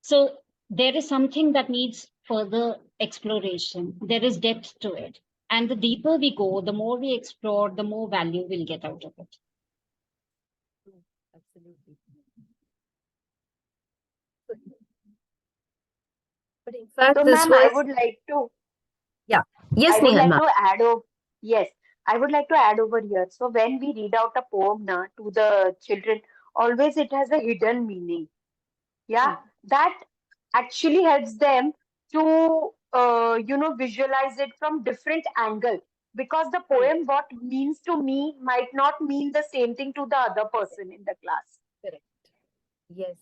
So there is something that needs further exploration. There is depth to it. And the deeper we go, the more we explore, the more value we'll get out of it. Absolutely. But in fact, So, this ma'am, I was, would like to, yeah. Yes, I would Nehal like ma'am. to add over, yes, I would like to add over here. So, when we read out a poem na, to the children, always it has a hidden meaning. Yeah, that actually helps them to, visualize it from different angle. Because the poem, what means to me, might not mean the same thing to the other person in the class. Correct. Yes.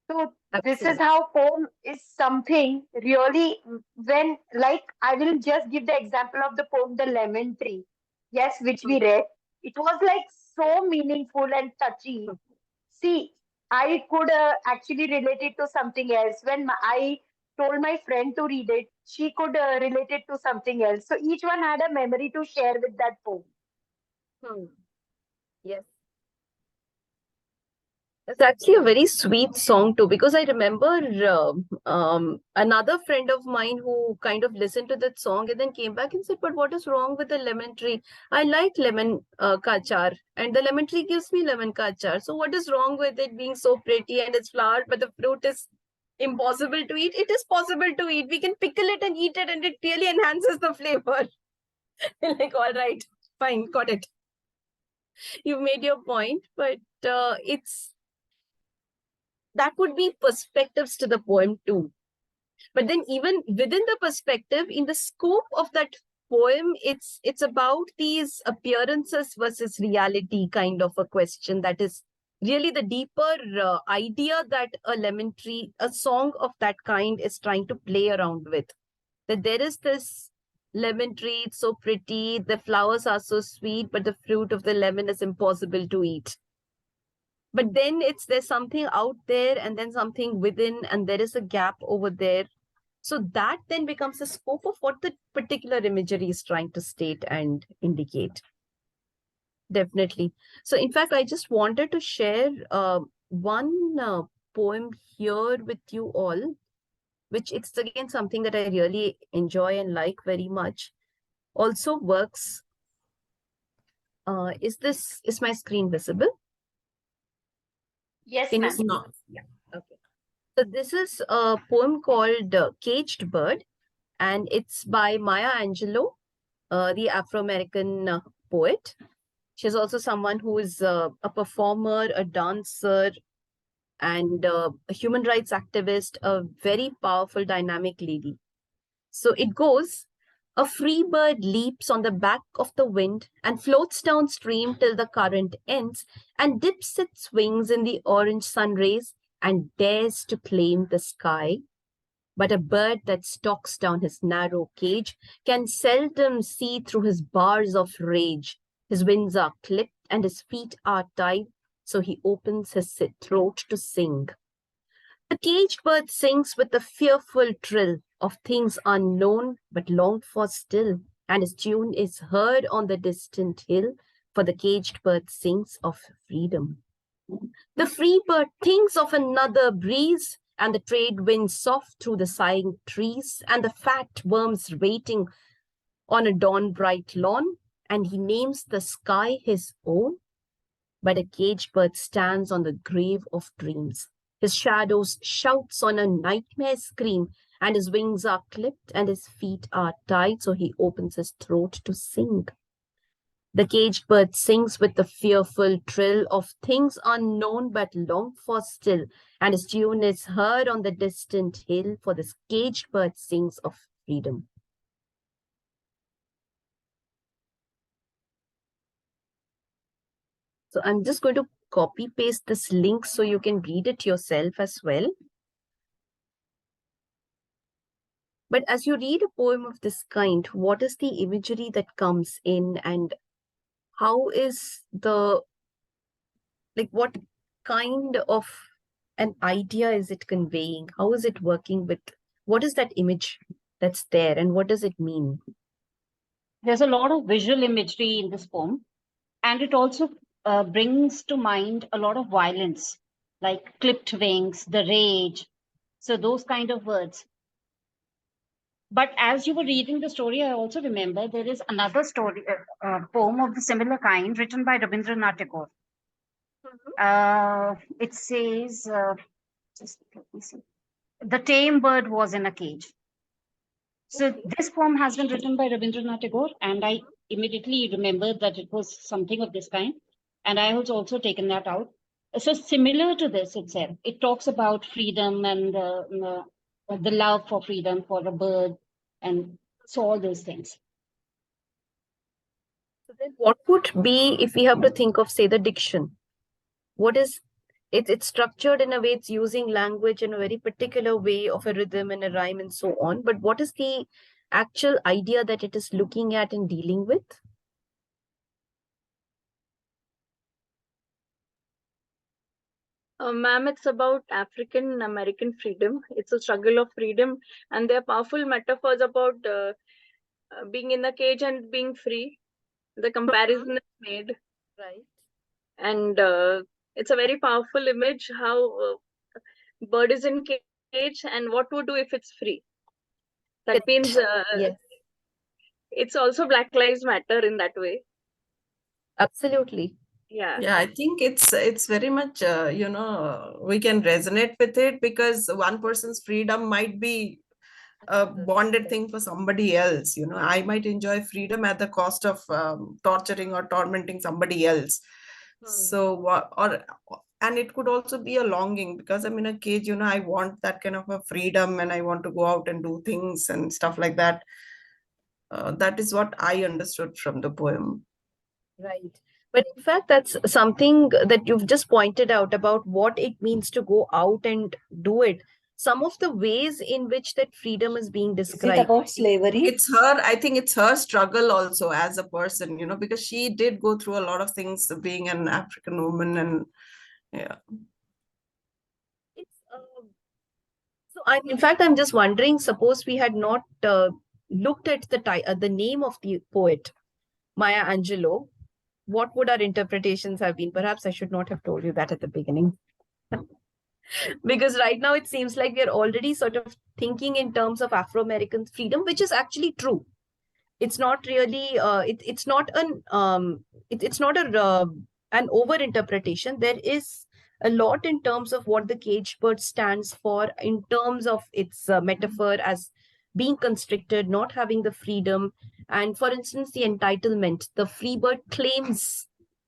So this is Absolutely. how poem is something really when like I will just give the example of the poem The Lemon Tree. Yes, which we read. It was like so meaningful and touchy. See, I could actually relate it to something else. When I told my friend to read it, she could relate it to something else. So each one had a memory to share with that poem. Yes. It's actually a very sweet song too, because I remember another friend of mine who kind of listened to that song and then came back and said, "But what is wrong with the lemon tree? I like lemon ka achar, and the lemon tree gives me lemon ka achar. So what is wrong with it being so pretty and it's flowered, but the fruit is impossible to eat? It is possible to eat. We can pickle it and eat it, and it really enhances the flavor." Like, all right, fine, got it. You've made your point, but it's that would be perspectives to the poem too. But then even within the perspective, in the scope of that poem, it's about these appearances versus reality kind of a question that is really the deeper idea that a lemon tree, a song of that kind is trying to play around with. That there is this lemon tree, it's so pretty, the flowers are so sweet, but the fruit of the lemon is impossible to eat. But then there's something out there and then something within, and there is a gap over there. So that then becomes the scope of what the particular imagery is trying to state and indicate. Definitely. So in fact, I just wanted to share one poem here with you all, which it's again something that I really enjoy and like very much. Also works. Is my screen visible? Yes, Can you ma'am. see? Yeah. Okay. So this is a poem called Caged Bird, and it's by Maya Angelou, the Afro-American poet. She's also someone who is a performer, a dancer, and a human rights activist, a very powerful, dynamic lady. So it goes, a free bird leaps on the back of the wind and floats downstream till the current ends and dips its wings in the orange sun rays and dares to claim the sky. But a bird that stalks down his narrow cage can seldom see through his bars of rage. His wings are clipped and his feet are tied, so he opens his throat to sing. The caged bird sings with the fearful trill of things unknown but longed for still, and his tune is heard on the distant hill, for the caged bird sings of freedom. The free bird thinks of another breeze, and the trade winds soft through the sighing trees, and the fat worms waiting on a dawn-bright lawn, and he names the sky his own. But a caged bird stands on the grave of dreams. His shadow shouts on a nightmare scream, and his wings are clipped and his feet are tied, so he opens his throat to sing. The caged bird sings with the fearful trill of things unknown but longed for still, and his tune is heard on the distant hill, for this caged bird sings of freedom. So I'm just going to copy paste this link so you can read it yourself as well. But as you read a poem of this kind, what is the imagery that comes in, and how is the, like, what kind of an idea is it conveying? How is it working with, what is that image that's there, and what does it mean? There's a lot of visual imagery in this poem, and it also brings to mind a lot of violence, like clipped wings, the rage. So those kind of words. But as you were reading the story, I also remember there is another story, poem of the similar kind written by Rabindranath Tagore. It says, just let me see. The tame bird was in a cage. So this poem has been written by Rabindranath Tagore, and I immediately remembered that it was something of this kind. And I was also taken that out. So similar to this itself, it talks about freedom and the love for freedom for a bird, and so all those things. So then what would be, if we have to think of, say, the diction? What is it's structured in a way, it's using language in a very particular way of a rhythm and a rhyme and so on. But what is the actual idea that it is looking at and dealing with? Ma'am, it's about African American freedom. It's a struggle of freedom, and there are powerful metaphors about being in a cage and being free. The comparison is made, Right. and it's a very powerful image. How bird is in cage, and what to do if it's free. That means Yes, it's also Black Lives Matter in that way. absolutely. Yeah, I think it's very much we can resonate with it, because one person's freedom might be a bonded thing for somebody else. I might enjoy freedom at the cost of torturing or tormenting somebody else. So and it could also be a longing, because I'm in a cage. I want that kind of a freedom, and I want to go out and do things and stuff like that. That is what I understood from the poem. Right. But in fact, that's something that you've just pointed out about what it means to go out and do it. Some of the ways in which that freedom is being Is it described. about slavery? I think it's her struggle also as a person, because she did go through a lot of things being an African woman, and yeah. It's so in fact, I'm just wondering, suppose we had not looked at the name of the poet, Maya Angelou, what would our interpretations have been? Perhaps I should not have told you that at the beginning. Because right now it seems like we are already sort of thinking in terms of Afro-American freedom, which is actually true. It's not really it's not it's not an over interpretation. There is a lot in terms of what the caged bird stands for, in terms of its metaphor as being constricted, not having the freedom. And for instance, the entitlement, the free bird claims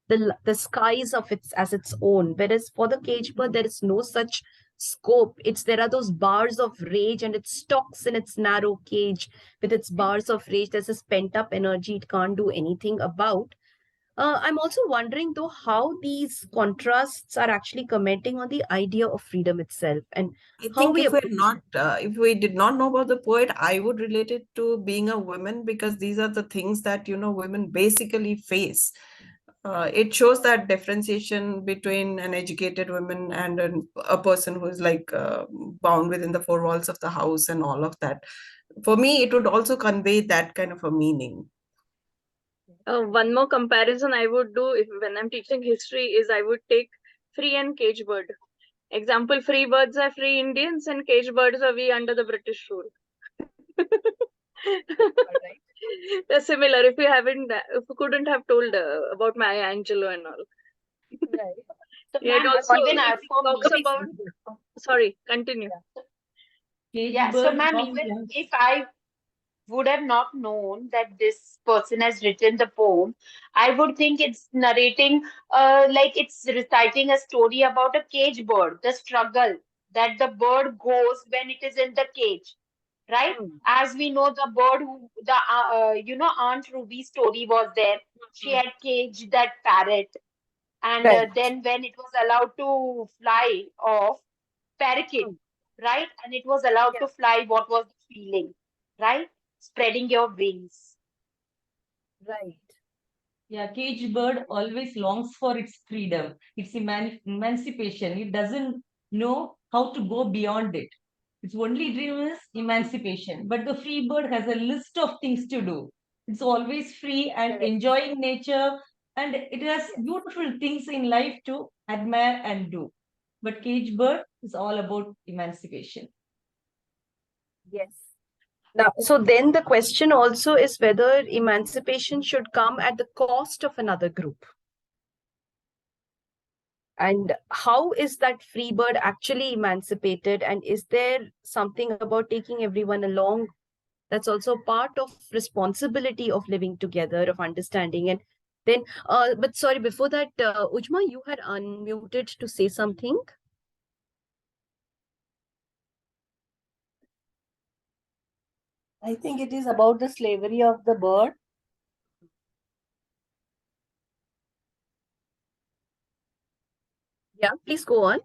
the skies of its as its own, whereas for the caged bird there is no such scope. There are those bars of rage, and it stalks in its narrow cage with its bars of rage. There's this pent up energy it can't do anything about. I'm also wondering though how these contrasts are actually commenting on the idea of freedom itself and I how think we if we did not know about the poet, I would relate it to being a woman, because these are the things that, women basically face. It shows that differentiation between an educated woman and a person who is like bound within the four walls of the house and all of that. For me, it would also convey that kind of a meaning. One more comparison I would do when I'm teaching history is I would take free and cage bird. Example, free birds are free Indians and cage birds are we under the British rule. Similar, if you couldn't have told about Maya Angelou and all. Right. So, Yeah, it ma'am, also even it for talks me, about. Sorry, continue. Cage yeah. So, bird ma'am, from even young. if I would have not known that this person has written the poem, I would think it's narrating, like it's reciting a story about a cage bird, the struggle that the bird goes when it is in the cage, right? As we know, the bird who, Aunt Ruby's story was there. She had caged that parrot, and Right. then when it was allowed to fly off, parakeet, right? And it was allowed to fly. What was the feeling, right? Spreading your wings. Right. Yeah, cage bird always longs for its freedom, its emancipation. It doesn't know how to go beyond it. Its only dream is emancipation. But the free bird has a list of things to do. It's always free and Correct. enjoying nature, and it has beautiful things in life to admire and do. But cage bird is all about emancipation. Yes. Now, so then the question also is whether emancipation should come at the cost of another group. And how is that free bird actually emancipated? And is there something about taking everyone along that's also part of responsibility of living together, of understanding? And then, but sorry, before that, Ujma, you had unmuted to say something. I think it is about the slavery of the bird. Yeah, please go on.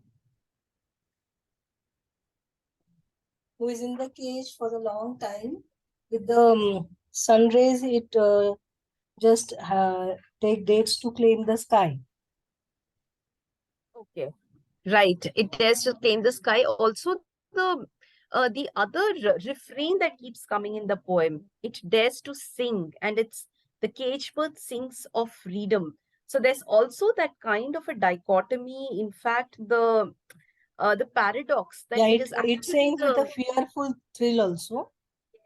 Who is in the cage for a long time. With the sun rays, it just takes to claim the sky. Okay. Right. It dares to claim the sky. Also, the other refrain that keeps coming in the poem, it dares to sing, and it's the cage bird sings of freedom. So there's also that kind of a dichotomy. In fact, the paradox that Yeah, it is it actually sings with a fearful thrill also.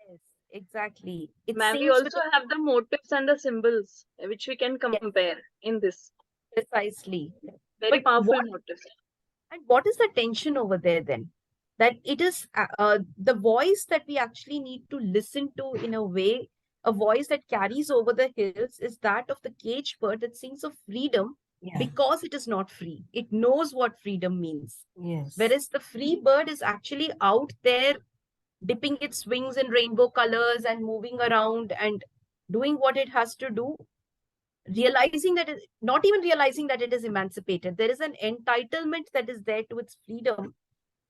yes, exactly. It Ma'am, we sings with also have the motifs and the symbols which we can compare in this. precisely. Very But powerful what motifs. And what is the tension over there then? That it is the voice that we actually need to listen to in a way, a voice that carries over the hills is that of the cage bird that sings of freedom because it is not free. It knows what freedom means. Yes. Whereas the free bird is actually out there dipping its wings in rainbow colors and moving around and doing what it has to do, realizing that not even realizing that it is emancipated. There is an entitlement that is there to its freedom,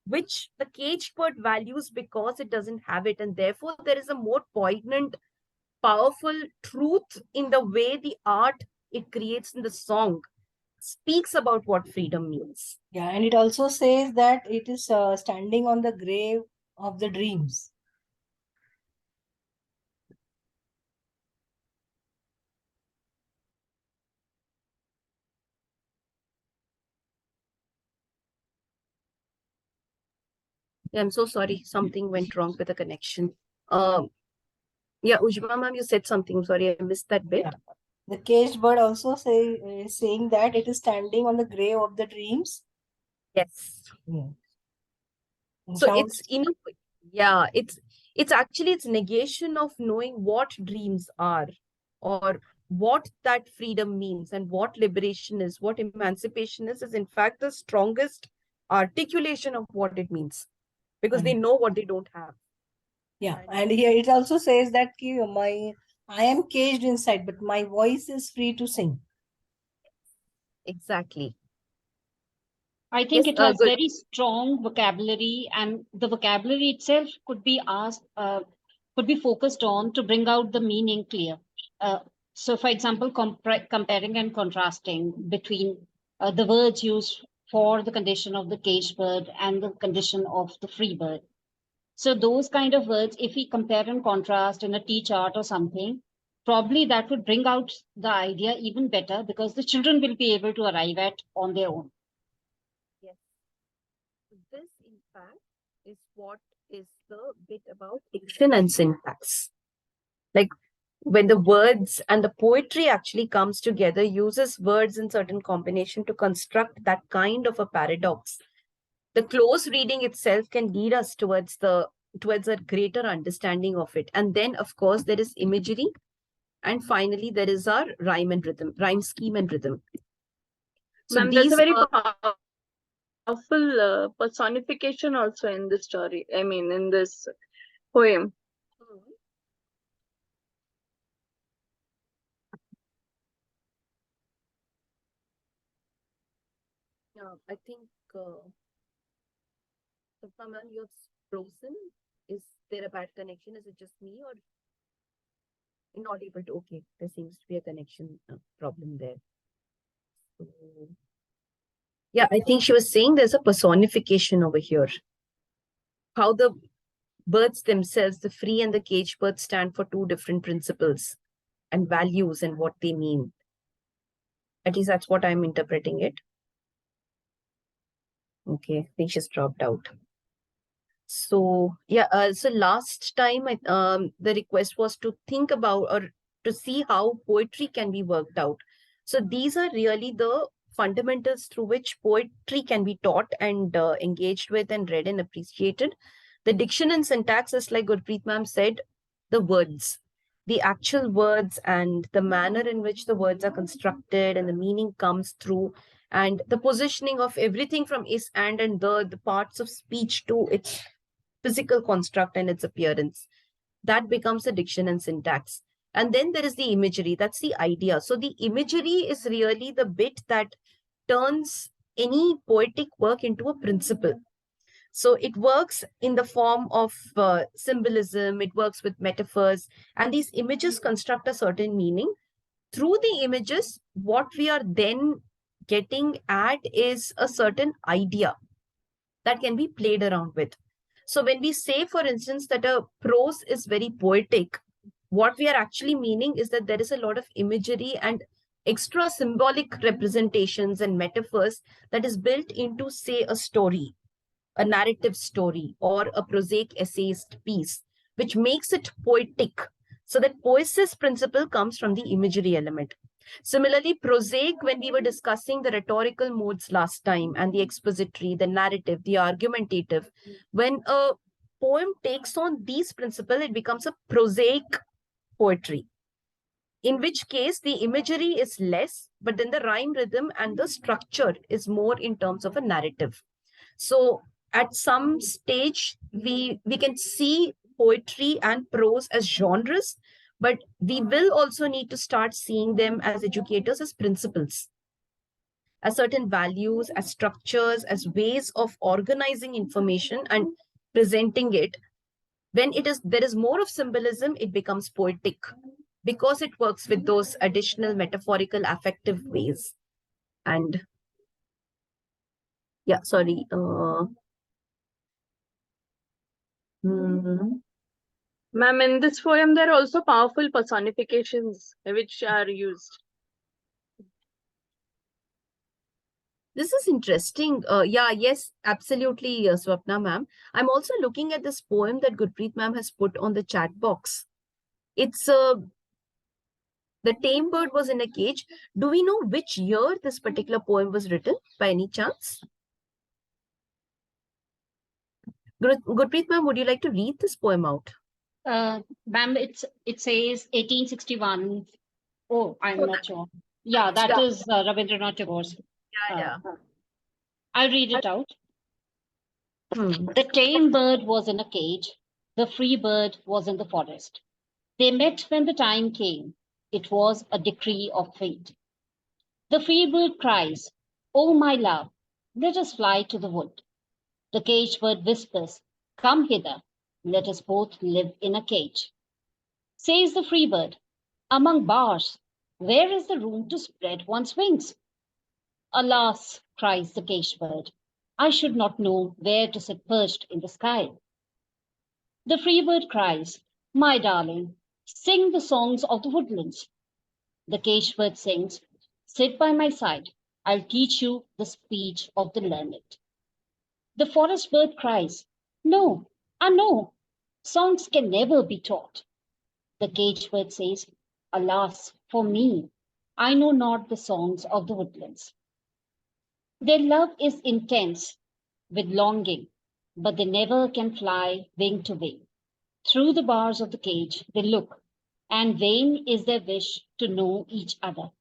which the caged bird values because it doesn't have it. And therefore, there is a more poignant, powerful truth in the way the art it creates in the song speaks about what freedom means. Yeah, and it also says that it is standing on the grave of the dreams. Yeah, I'm so sorry. Something went wrong with the connection. Yeah, Ujma ma'am, you said something. Sorry, I missed that bit. Yeah. The caged bird also saying that it is standing on the grave of the dreams. Yes. Yeah. So it's it's actually its negation of knowing what dreams are, or what that freedom means, and what liberation is, what emancipation is in fact the strongest articulation of what it means, because they know what they don't have. Yeah, and here it also says that I am caged inside, but my voice is free to sing. Exactly. I think Yes, it has good. very strong vocabulary, and the vocabulary itself could be could be focused on to bring out the meaning clear. So, for example, comparing and contrasting between the words used for the condition of the caged bird and the condition of the free bird. So, those kind of words, if we compare and contrast in a T chart or something, probably that would bring out the idea even better, because the children will be able to arrive at on their own. Yes. This, in fact, is what is the bit about diction and syntax. Like when the words and the poetry actually comes together, uses words in certain combination to construct that kind of a paradox. The close reading itself can lead us towards a greater understanding of it. And then, of course, there is imagery. And finally, there is our rhyme scheme and rhythm. So Ma'am, there's a these very are powerful personification also in this story. I mean, in this poem. I think, ma'am, you're frozen. Is there a bad connection? Is it just me or not able to? Okay, there seems to be a connection problem there. So, yeah, I think she was saying there's a personification over here. How the birds themselves, the free and the caged birds, stand for two different principles and values and what they mean. At least that's what I'm interpreting it. Okay, I think she's dropped out. So yeah, so last time the request was to think about or to see how poetry can be worked out. So these are really the fundamentals through which poetry can be taught and engaged with and read and appreciated. The diction and syntax is, like Gurpreet ma'am said, the words, the actual words and the manner in which the words are constructed and the meaning comes through, and the positioning of everything from is and the parts of speech to its physical construct and its appearance. That becomes the diction and syntax. And then there is the imagery. That's the idea. So the imagery is really the bit that turns any poetic work into a principle. So it works in the form of symbolism, it works with metaphors, and these images construct a certain meaning. Through the images, what we are then getting at is a certain idea that can be played around with. So when we say, for instance, that a prose is very poetic, what we are actually meaning is that there is a lot of imagery and extra symbolic representations and metaphors that is built into, say, a story, a narrative story, or a prosaic essayist piece, which makes it poetic. So that poesis principle comes from the imagery element. Similarly, prosaic, when we were discussing the rhetorical modes last time and the expository, the narrative, the argumentative, when a poem takes on these principles, it becomes a prosaic poetry. In which case, the imagery is less, but then the rhyme rhythm and the structure is more in terms of a narrative. So at some stage, we can see poetry and prose as genres, but we will also need to start seeing them as educators, as principles, as certain values, as structures, as ways of organizing information and presenting it. When there is more of symbolism, it becomes poetic because it works with those additional metaphorical affective ways. And yeah, sorry. Ma'am, in this poem, there are also powerful personifications which are used. This is interesting. Yes, absolutely, Swapna ma'am. I'm also looking at this poem that Gurpreet ma'am has put on the chat box. It's The Tame Bird Was in a Cage. Do we know which year this particular poem was written by any chance? Gurpreet ma'am, would you like to read this poem out? Ma'am, it says 1861. Oh, I'm not sure. Yeah, that is Rabindranath Tagore's. Yeah. I'll read it out. The tame bird was in a cage. The free bird was in the forest. They met when the time came. It was a decree of fate. The free bird cries, "Oh, my love, let us fly to the wood." The caged bird whispers, "Come hither, let us both live in a cage." Says the free bird, "Among bars, where is the room to spread one's wings?" "Alas," cries the caged bird, "I should not know where to sit perched in the sky." The free bird cries, "My darling, sing the songs of the woodlands." The caged bird sings, "Sit by my side, I'll teach you the speech of the learned." The forest bird cries, "No, no, songs can never be taught." The caged bird says, "Alas, for me, I know not the songs of the woodlands." Their love is intense with longing, but they never can fly wing to wing. Through the bars of the cage they look, and vain is their wish to know each other.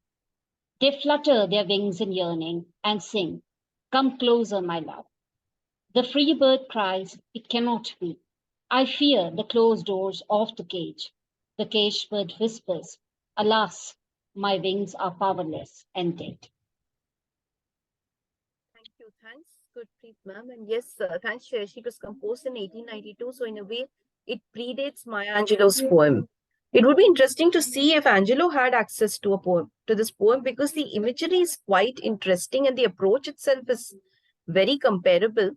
They flutter their wings in yearning and sing, "Come closer, my love." The free bird cries, "It cannot be. I fear the closed doors of the cage." The caged bird whispers, "Alas, my wings are powerless and dead." Thank you. Thanks, Gurpreet ma'am. And yes, thanks, Shreyasi. It was composed in 1892. So in a way, it predates Maya Angelou's poem. It would be interesting to see if Angelo had access to a poem, to this poem, because the imagery is quite interesting and the approach itself is very comparable.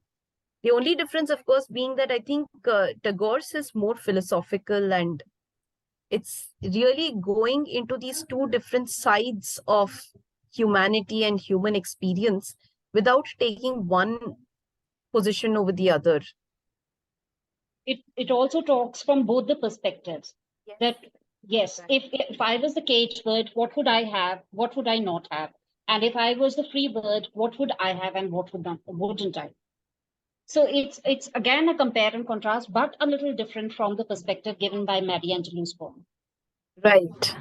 The only difference, of course, being that I think Tagore's is more philosophical and it's really going into these two different sides of humanity and human experience without taking one position over the other. It also talks from both the perspectives. Yes. That yes, if I was the caged bird, what would I have? What would I not have? And if I was the free bird, what would I have and what wouldn't I? So it's again a compare and contrast, but a little different from the perspective given by Mary Angelou's poem. Right.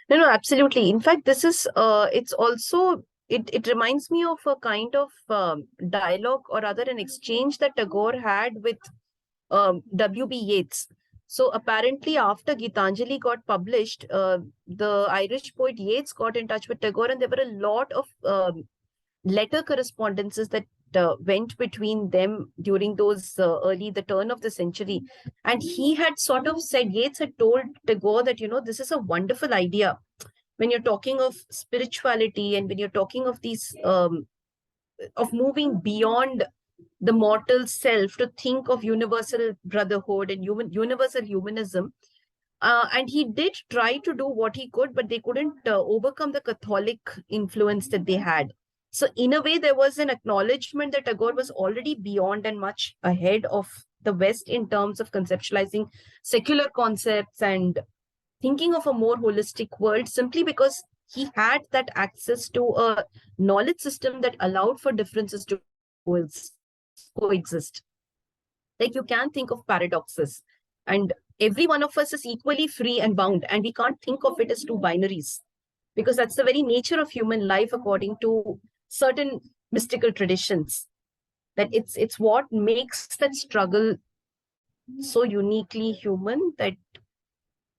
No, absolutely. In fact, this is it's also it reminds me of a kind of dialogue or rather an exchange that Tagore had with W.B. Yeats. So apparently, after Gitanjali got published, the Irish poet Yeats got in touch with Tagore, and there were a lot of letter correspondences that went between them during those the turn of the century. And he had sort of said, Yeats had told Tagore that, this is a wonderful idea when you're talking of spirituality and when you're talking of these, of moving beyond the mortal self to think of universal brotherhood and universal humanism. And he did try to do what he could, but they couldn't overcome the Catholic influence that they had. So in a way, there was an acknowledgement that Tagore was already beyond and much ahead of the West in terms of conceptualizing secular concepts and thinking of a more holistic world, simply because he had that access to a knowledge system that allowed for differences to coexist. Like, you can think of paradoxes, and every one of us is equally free and bound, and we can't think of it as two binaries, because that's the very nature of human life according to certain mystical traditions. That it's what makes that struggle so uniquely human, that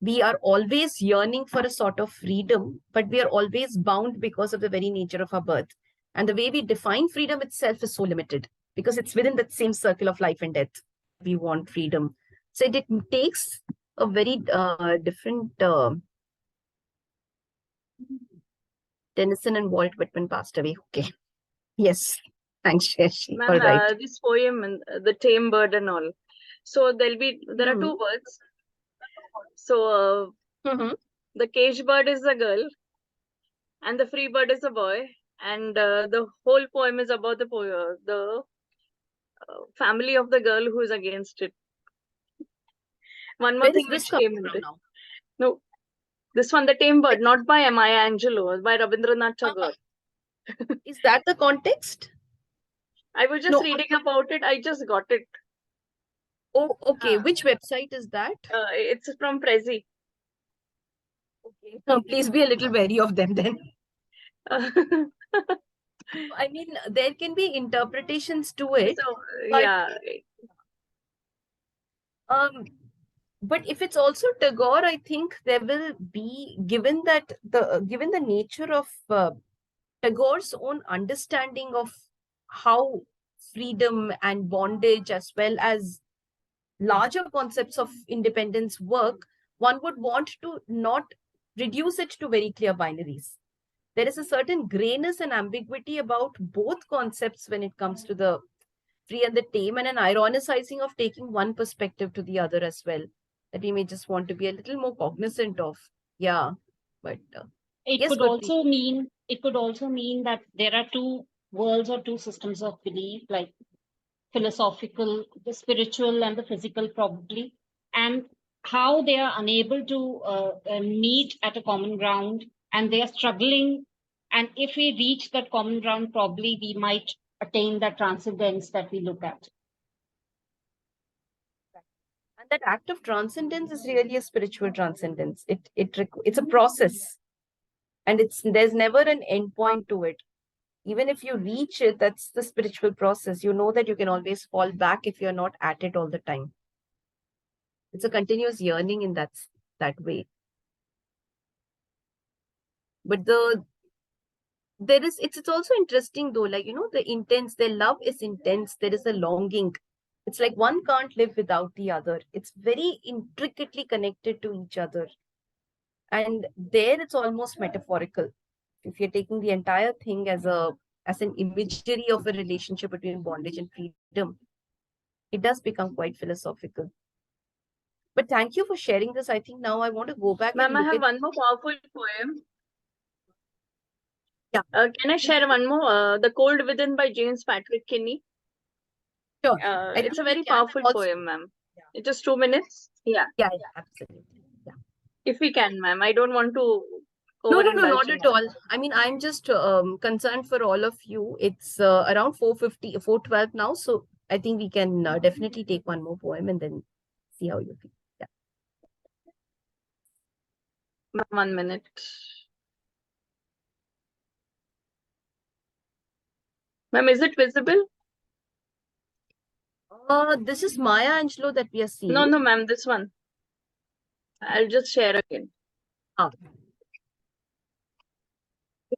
we are always yearning for a sort of freedom, but we are always bound because of the very nature of our birth. And the way we define freedom itself is so limited, because it's within that same circle of life and death. We want freedom. So it takes a very different Tennyson and Walt Whitman passed away. Okay. Yes. Thanks, Shreyasi. All Ma'am, right. this poem and the tame bird and all. So there are two birds. So the caged bird is a girl, and the free bird is a boy, and the whole poem is about the family of the girl who is against it. One more thing which came into now? no, this one, the tame bird, not by Maya Angelou, by Rabindranath Tagore. Is that the context? I was just reading about it. I just got it. Oh, okay. Which website is that? It's from Prezi. Okay. Please be a little wary of them then. I mean, there can be interpretations to it. So, but, yeah. But if it's also Tagore, I think there will be, given the nature of Tagore's own understanding of how freedom and bondage, as well as larger concepts of independence work, one would want to not reduce it to very clear binaries. There is a certain grayness and ambiguity about both concepts when it comes to the free and the tame, and an ironicizing of taking one perspective to the other as well, that we may just want to be a little more cognizant of. Yeah, but It yes, could Gurpreet. also mean that there are two worlds or two systems of belief, like philosophical, the spiritual and the physical probably, and how they are unable to meet at a common ground, and they are struggling. And if we reach that common ground, probably we might attain that transcendence that we look at. And that act of transcendence is really a spiritual transcendence. It's a process, and there's never an end point to it. Even if you reach it, that's the spiritual process. You know that you can always fall back if you're not at it all the time. It's a continuous yearning in that way. But it's also interesting though, like, their love is intense. There is a longing. It's like one can't live without the other. It's very intricately connected to each other. And there it's almost metaphorical. If you're taking the entire thing as an imagery of a relationship between bondage and freedom, it does become quite philosophical. But thank you for sharing this. I think now I want to go back and Ma'am, I look have at. one more powerful poem. Yeah. Can I share one more? The Cold Within by James Patrick Kinney. Sure. It's a think we very can, and powerful also- poem, ma'am. It's just 2 minutes. Yeah, Yeah, absolutely. Yeah. if we can, ma'am. I don't want to No, overindulge not in at that. all. I mean, I'm just concerned for all of you. It's around 4:50, 4:12 now. So I think we can definitely take one more poem and then see how you feel. Yeah. Ma'am, 1 minute. Ma'am, is it visible? This is Maya Angelou that we are seeing. No, ma'am, this one. I'll just share again. Ah.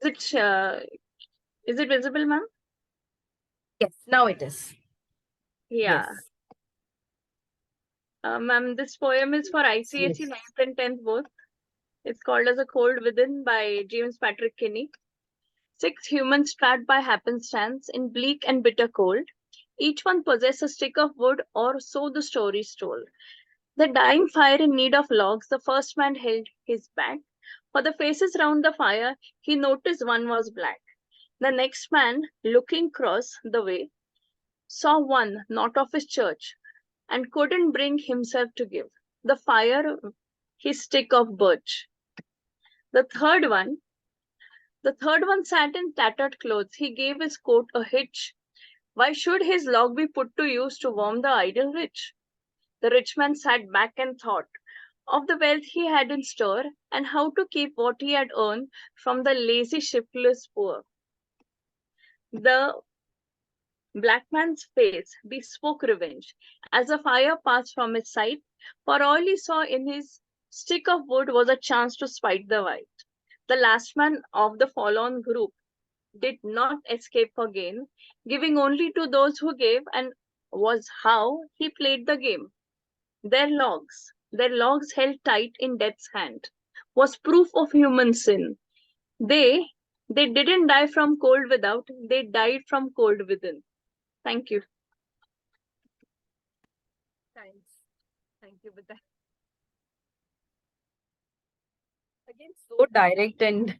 Is it visible, ma'am? Yes, now it is. Yeah. Yes. Ma'am, this poem is for ICSE Yes. 9th and 10th both. It's called as A Cold Within by James Patrick Kinney. 6 humans trapped by happenstance in bleak and bitter cold. Each one possessed a stick of wood, or so the stories told. The dying fire in need of logs, the first man held his back. For the faces round the fire, he noticed one was black. The next man, looking cross the way, saw one not of his church, and couldn't bring himself to give the fire his stick of birch. The third one sat in tattered clothes. He gave his coat a hitch. Why should his log be put to use to warm the idle rich? The rich man sat back and thought of the wealth he had in store, and how to keep what he had earned from the lazy, shiftless poor. The black man's face bespoke revenge. As the fire passed from his sight, for all he saw in his stick of wood was a chance to spite the white. The last man of the forlorn group did not escape for gain, giving only to those who gave, and was how he played the game. Their logs held tight in death's hand, was proof of human sin. They didn't die from cold without, they died from cold within. Thank you. Thanks. Thank you for that. Again, so direct and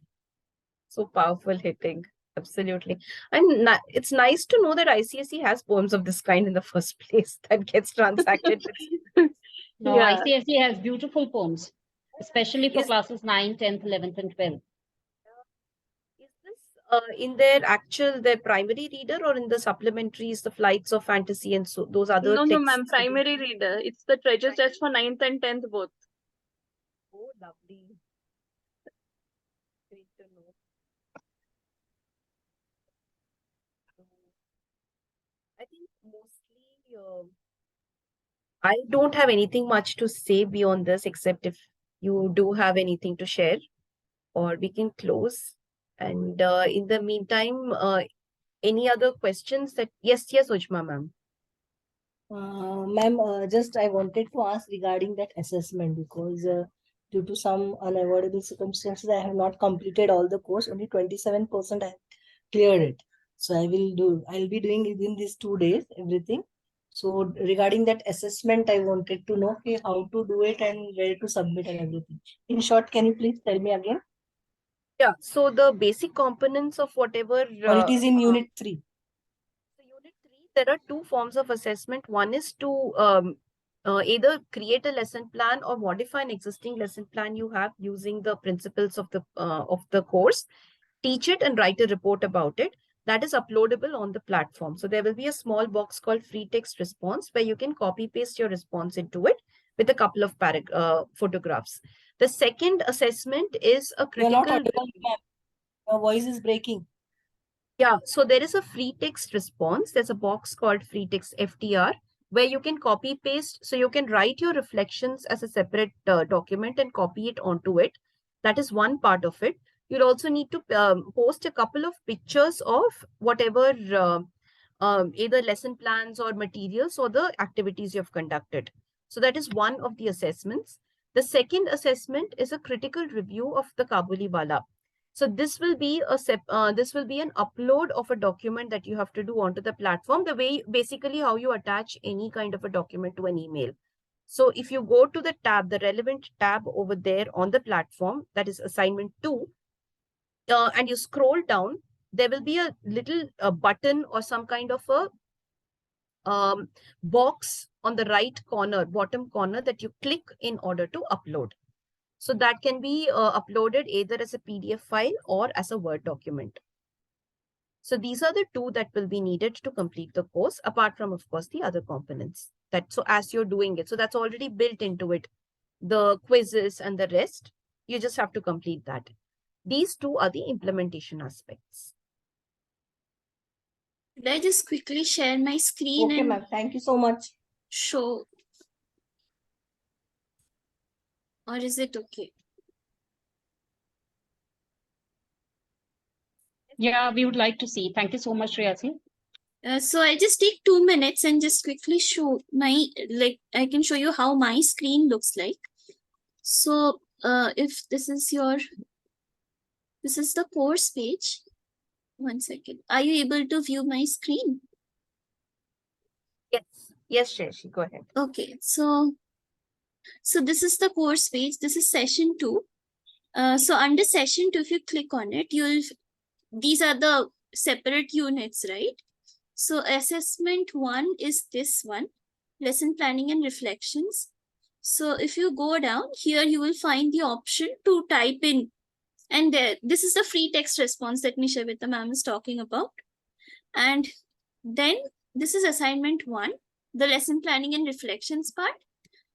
so powerful hitting. Absolutely. And it's nice to know that ICSE has poems of this kind in the first place that gets transacted with. No, Yeah. ICSE has beautiful poems, especially for Is- classes 9, 10th, 11th, and 12th. Is this in their primary reader, or in the supplementaries, the flights of fantasy and so those other No, texts? ma'am, primary reader. It's the treasure chest for 9th and 10th both. Oh, lovely. Great to know. I think mostly I don't have anything much to say beyond this, except if you do have anything to share, or we can close. And in the meantime, any other questions that, yes, Ujma ma'am. Ma'am, just I wanted to ask regarding that assessment because due to some unavoidable circumstances, I have not completed all the course. Only 27% I have cleared it. So I'll be doing within these 2 days, everything. So regarding that assessment, I wanted to know okay, how to do it and where to submit and everything. In short, can you please tell me again? Yeah, so the basic components of whatever. Or it is in Unit 3? So Unit 3, there are two forms of assessment. One is to either create a lesson plan or modify an existing lesson plan you have using the principles of the course, teach it and write a report about it. That is uploadable on the platform. So there will be a small box called free text response where you can copy paste your response into it with a couple of photographs. The second assessment is a You're not critical. audible, ma'am. Your voice is breaking. Yeah, so there is a free text response. There's a box called free text FTR where you can copy paste. So you can write your reflections as a separate document and copy it onto it. That is one part of it. You'll also need to post a couple of pictures of whatever either lesson plans or materials or the activities you've conducted. So that is one of the assessments. The second assessment is a critical review of the Kabuliwala. So this will be an upload of a document that you have to do onto the platform, the way basically how you attach any kind of a document to an email. So if you go to the tab, the relevant tab over there on the platform, that is assignment 2, and you scroll down, there will be a little button or some kind of a box on the right corner, bottom corner, that you click in order to upload. So that can be uploaded either as a PDF file or as a Word document. So these are the two that will be needed to complete the course, apart from, of course, the other components. So as you're doing it, so that's already built into it, the quizzes and the rest, you just have to complete that. These two are the implementation aspects. Could I just quickly share my screen? Okay, and ma'am. Thank you so much. show? Or is it okay? Yeah, we would like to see. Thank you so much, Shreyasi. So I just take 2 minutes and just quickly show I can show you how my screen looks like. So if this is the course page. 1 second. Are you able to view my screen? Yes, Shreyasi, go ahead. Okay, so this is the course page. This is session 2. So under session 2, if you click on it, these are the separate units, right? So assessment 1 is this one, lesson planning and reflections. So if you go down here, you will find the option to type in, and this is the free text response that Nishevita ma'am is talking about. And then this is assignment 1, the lesson planning and reflections part.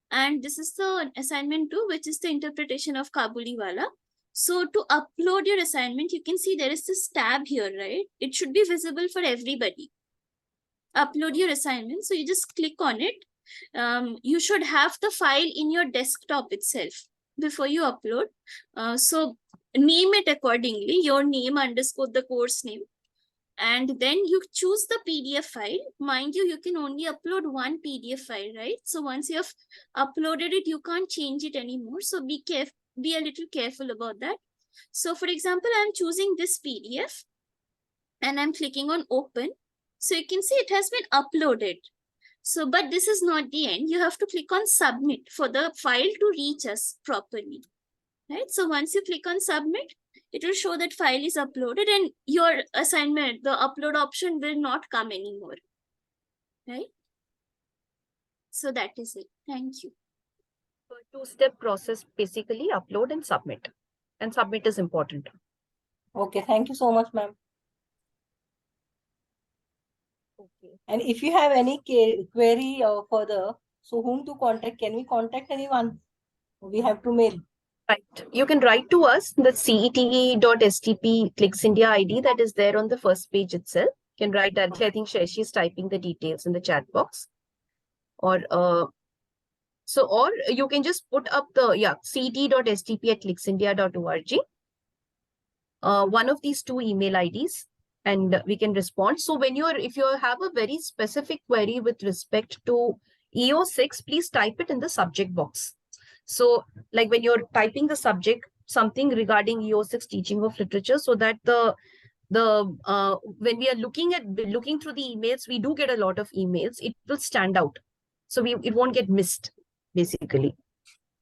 And this is the assignment 2, which is the interpretation of Kabuliwala. So to upload your assignment, you can see there is this tab here, right? It should be visible for everybody. Upload your assignment. So you just click on it. You should have the file in your desktop itself before you upload. So name it accordingly, your name underscore the course name. And then you choose the PDF file. Mind you, you can only upload one PDF file, right? So once you have uploaded it, you can't change it anymore. So be a little careful about that. So for example, I'm choosing this PDF and I'm clicking on open. So you can see it has been uploaded. So, but this is not the end. You have to click on submit for the file to reach us properly, right? So once you click on submit, it will show that file is uploaded and your assignment, the upload option will not come anymore, right? So that is it. Thank you. So a two-step process, basically upload and submit. And submit is important. Okay, thank you so much, ma'am. Okay. And if you have any query further, so whom to contact? Can we contact anyone? We have to mail. Right. You can write to us, the cete.stp Clicks India ID that is there on the first page itself. You can write directly. I think Shreyasi is typing the details in the chat box. Or So, or you can just put up the, ct.stp@clicksindia.org, one of these two email IDs, and we can respond. So when if you have a very specific query with respect to EO6, please type it in the subject box. So like when you're typing the subject, something regarding EO6 teaching of literature, so that when we are looking through the emails, we do get a lot of emails, it will stand out. So it won't get missed, basically.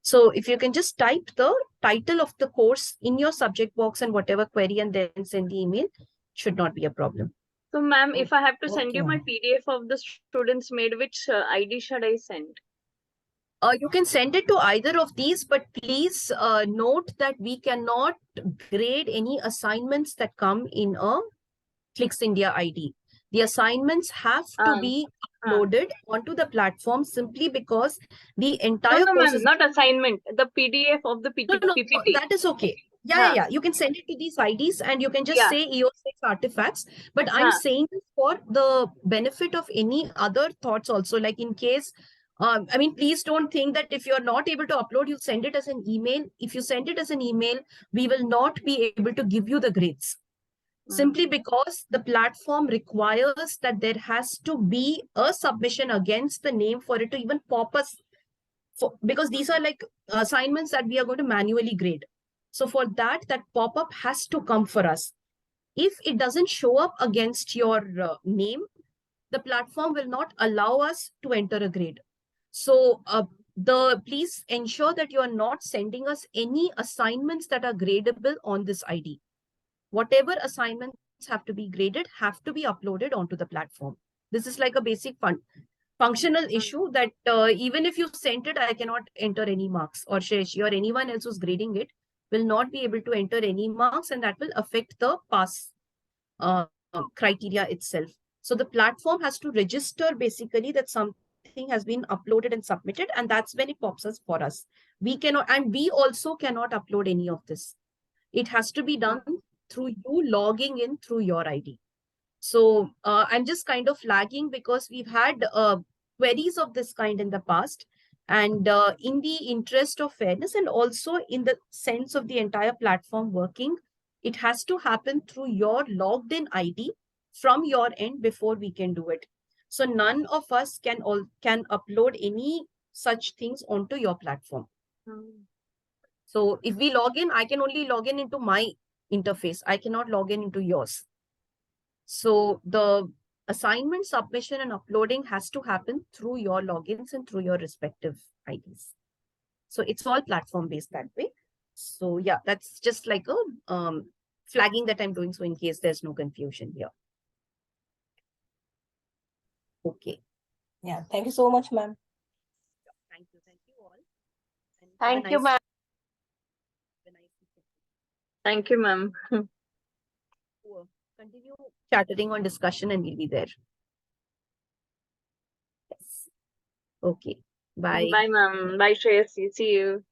So if you can just type the title of the course in your subject box and whatever query and then send the email, should not be a problem. So, ma'am, if I have to send you Okay, my ma'am. PDF of the students made, which ID should I send? You can send it to either of these, but please note that we cannot grade any assignments that come in a Clicks India ID. The assignments have to be uploaded onto the platform simply because the entire No, course ma'am, is... not assignment. The PDF of the No, PPT. that is okay. Yeah. You can send it to these IDs and you can just say EO6 artifacts. But I'm saying this for the benefit of any other thoughts also, like in case, I mean, please don't think that if you're not able to upload, you send it as an email. If you send it as an email, we will not be able to give you the grades. Simply because the platform requires that there has to be a submission against the name for it to even pop us. Because these are like assignments that we are going to manually grade. So for that pop-up has to come for us. If it doesn't show up against your name, the platform will not allow us to enter a grade. So please ensure that you are not sending us any assignments that are gradable on this ID. Whatever assignments have to be graded have to be uploaded onto the platform. This is like a basic functional issue that even if you sent it, I cannot enter any marks, or Shreyasi or anyone else who's grading it will not be able to enter any marks, and that will affect the pass criteria itself. So the platform has to register basically that something has been uploaded and submitted, and that's when it pops us for us. We cannot, and we also cannot upload any of this. It has to be done through you logging in through your ID. So I'm just kind of lagging because we've had queries of this kind in the past. And in the interest of fairness and also in the sense of the entire platform working, it has to happen through your logged in ID from your end before we can do it. So none of us can upload any such things onto your platform. So if we log in, I can only log in into my interface. I cannot log in into yours. So the assignment submission and uploading has to happen through your logins and through your respective IDs. So it's all platform based that way. So yeah, that's just like a flagging that I'm doing. So in case there's no confusion here. Okay. Yeah, thank you so much, ma'am. Thank you all. And Thank you, ma'am. Thank you, ma'am. Continue chattering on discussion and we'll be there. Yes. Okay. Bye. Bye, ma'am. Bye, Shreyasi. See you.